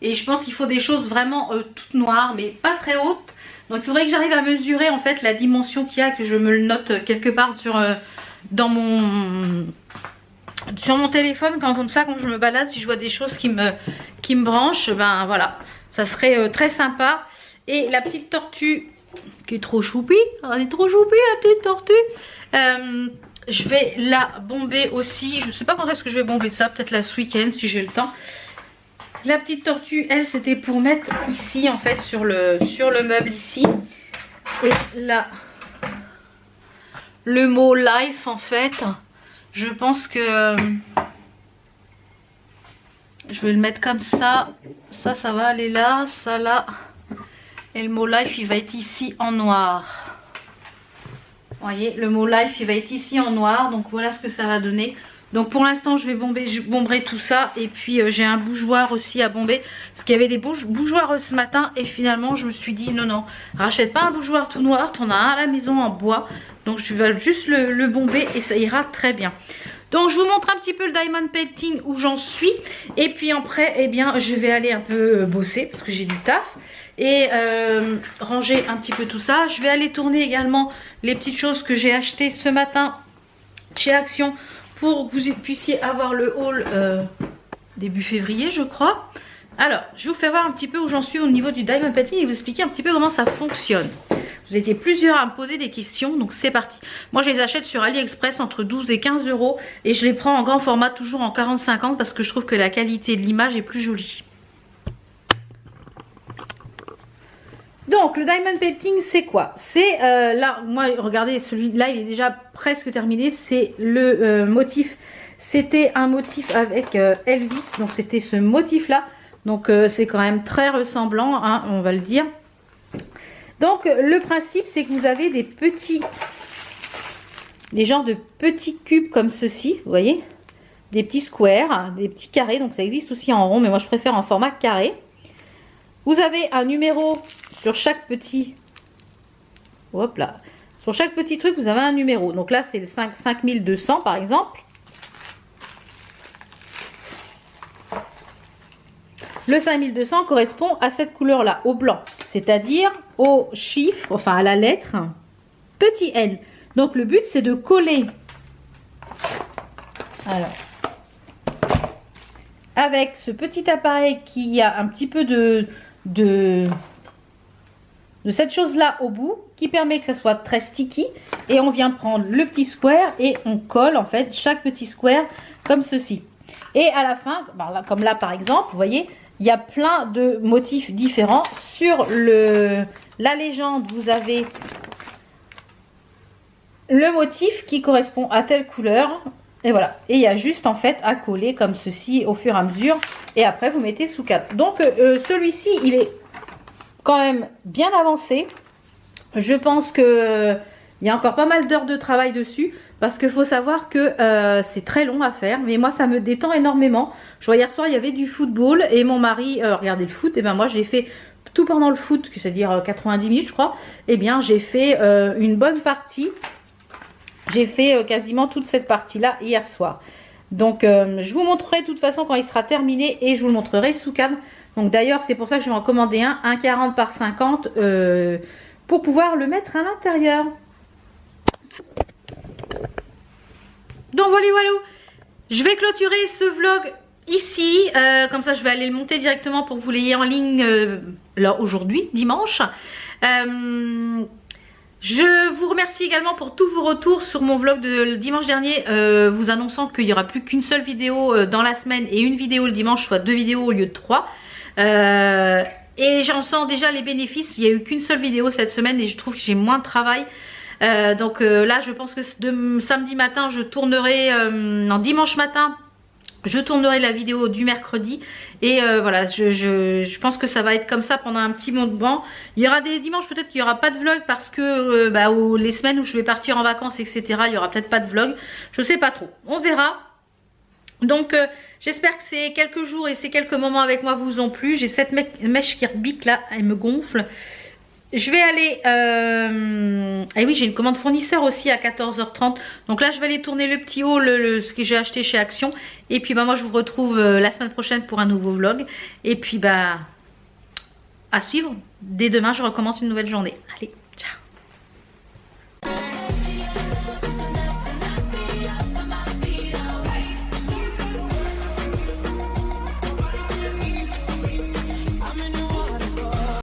Et je pense qu'il faut des choses vraiment toutes noires, mais pas très hautes. Donc il faudrait que j'arrive à mesurer en fait la dimension qu'il y a, que je me le note quelque part sur mon téléphone, comme ça quand je me balade, si je vois des choses qui me branchent, ben voilà, ça serait très sympa. Et la petite tortue qui est trop choupie, elle est trop choupie la petite tortue. Je vais la bomber aussi. Je sais pas quand est-ce que je vais bomber ça, peut-être là ce week-end si j'ai le temps. La petite tortue, elle, c'était pour mettre ici en fait sur le meuble ici. Et là, le mot life en fait, je pense que je vais le mettre comme ça. Ça va aller là, ça là. Et le mot life, il va être ici en noir. Vous voyez, le mot life, il va être ici en noir. Donc voilà ce que ça va donner. Donc pour l'instant, je bomberai tout ça. Et puis j'ai un bougeoir aussi à bomber. Parce qu'il y avait des bougeoirs ce matin. Et finalement, je me suis dit non, rachète pas un bougeoir tout noir. Tu en as un à la maison en bois. Donc je vais juste le bomber et ça ira très bien. Donc je vous montre un petit peu le diamond painting où j'en suis. Et puis après, eh bien, je vais aller un peu bosser parce que j'ai du taf. Et ranger un petit peu tout ça. Je vais aller tourner également les petites choses que j'ai achetées ce matin chez Action pour que vous puissiez avoir le haul début février je crois. Alors je vous fais voir un petit peu où j'en suis au niveau du diamond painting et vous expliquer un petit peu comment ça fonctionne. Vous étiez plusieurs à me poser des questions, donc c'est parti. Moi je les achète sur AliExpress entre 12 et 15 € et je les prends en grand format, toujours en 40-50 parce que je trouve que la qualité de l'image est plus jolie. Donc le diamond painting c'est quoi? C'est là, moi regardez celui-là il est déjà presque terminé. C'est le motif, c'était un motif avec Elvis. Donc c'était ce motif là. Donc c'est quand même très ressemblant hein, on va le dire. Donc le principe c'est que vous avez des genres de petits cubes comme ceci. Vous voyez, des petits squares, des petits carrés. Donc ça existe aussi en rond mais moi je préfère en format carré. Vous avez un numéro sur chaque petit, hop là, sur chaque petit truc vous avez un numéro. Donc là c'est le 5200 par exemple. Le 5200 correspond à cette couleur là, au blanc, c'est-à-dire au chiffre, enfin à la lettre petit n. Donc le but c'est de coller, alors avec ce petit appareil qui a un petit peu de cette chose là au bout qui permet que ça soit très sticky, et on vient prendre le petit square et on colle en fait chaque petit square comme ceci. Et à la fin, comme là par exemple, vous voyez, il y a plein de motifs différents. Sur la légende, vous avez le motif qui correspond à telle couleur. Et voilà, et il y a juste en fait à coller comme ceci au fur et à mesure. Et après vous mettez sous cadre. Donc celui-ci il est quand même bien avancé. Je pense que il y a encore pas mal d'heures de travail dessus. Parce qu'il faut savoir que c'est très long à faire. Mais moi ça me détend énormément. Je vois hier soir il y avait du football. Et mon mari regardait le foot. Et ben moi j'ai fait tout pendant le foot, c'est-à-dire 90 minutes je crois. Et bien j'ai fait une bonne partie. J'ai fait quasiment toute cette partie-là hier soir. Donc je vous montrerai de toute façon quand il sera terminé et je vous le montrerai sous cadre. Donc d'ailleurs c'est pour ça que je vais en commander un 40 par 50 pour pouvoir le mettre à l'intérieur. Donc voilà. Je vais clôturer ce vlog ici. Comme ça je vais aller le monter directement pour que vous l'ayez en ligne là aujourd'hui, dimanche. Je vous remercie également pour tous vos retours sur mon vlog de dimanche dernier, vous annonçant qu'il n'y aura plus qu'une seule vidéo dans la semaine et une vidéo le dimanche, soit 2 vidéos au lieu de 3. Et j'en sens déjà les bénéfices. Il n'y a eu qu'une seule vidéo cette semaine et je trouve que j'ai moins de travail. Donc là je pense que samedi matin je tournerai, non dimanche matin je tournerai la vidéo du mercredi. Et voilà, je pense que ça va être comme ça pendant un petit moment. Il y aura des dimanches peut-être qu'il n'y aura pas de vlog parce que les semaines où je vais partir en vacances etc, il n'y aura peut-être pas de vlog. Je sais pas trop, on verra. Donc j'espère que ces quelques jours et ces quelques moments avec moi vous ont plu. J'ai cette mèche qui rebique là, elle me gonfle. Je vais aller... Et oui, j'ai une commande fournisseur aussi à 14h30. Donc là, je vais aller tourner le petit haul, ce que j'ai acheté chez Action. Et puis, moi, je vous retrouve la semaine prochaine pour un nouveau vlog. Et puis, à suivre. Dès demain, je recommence une nouvelle journée. Allez.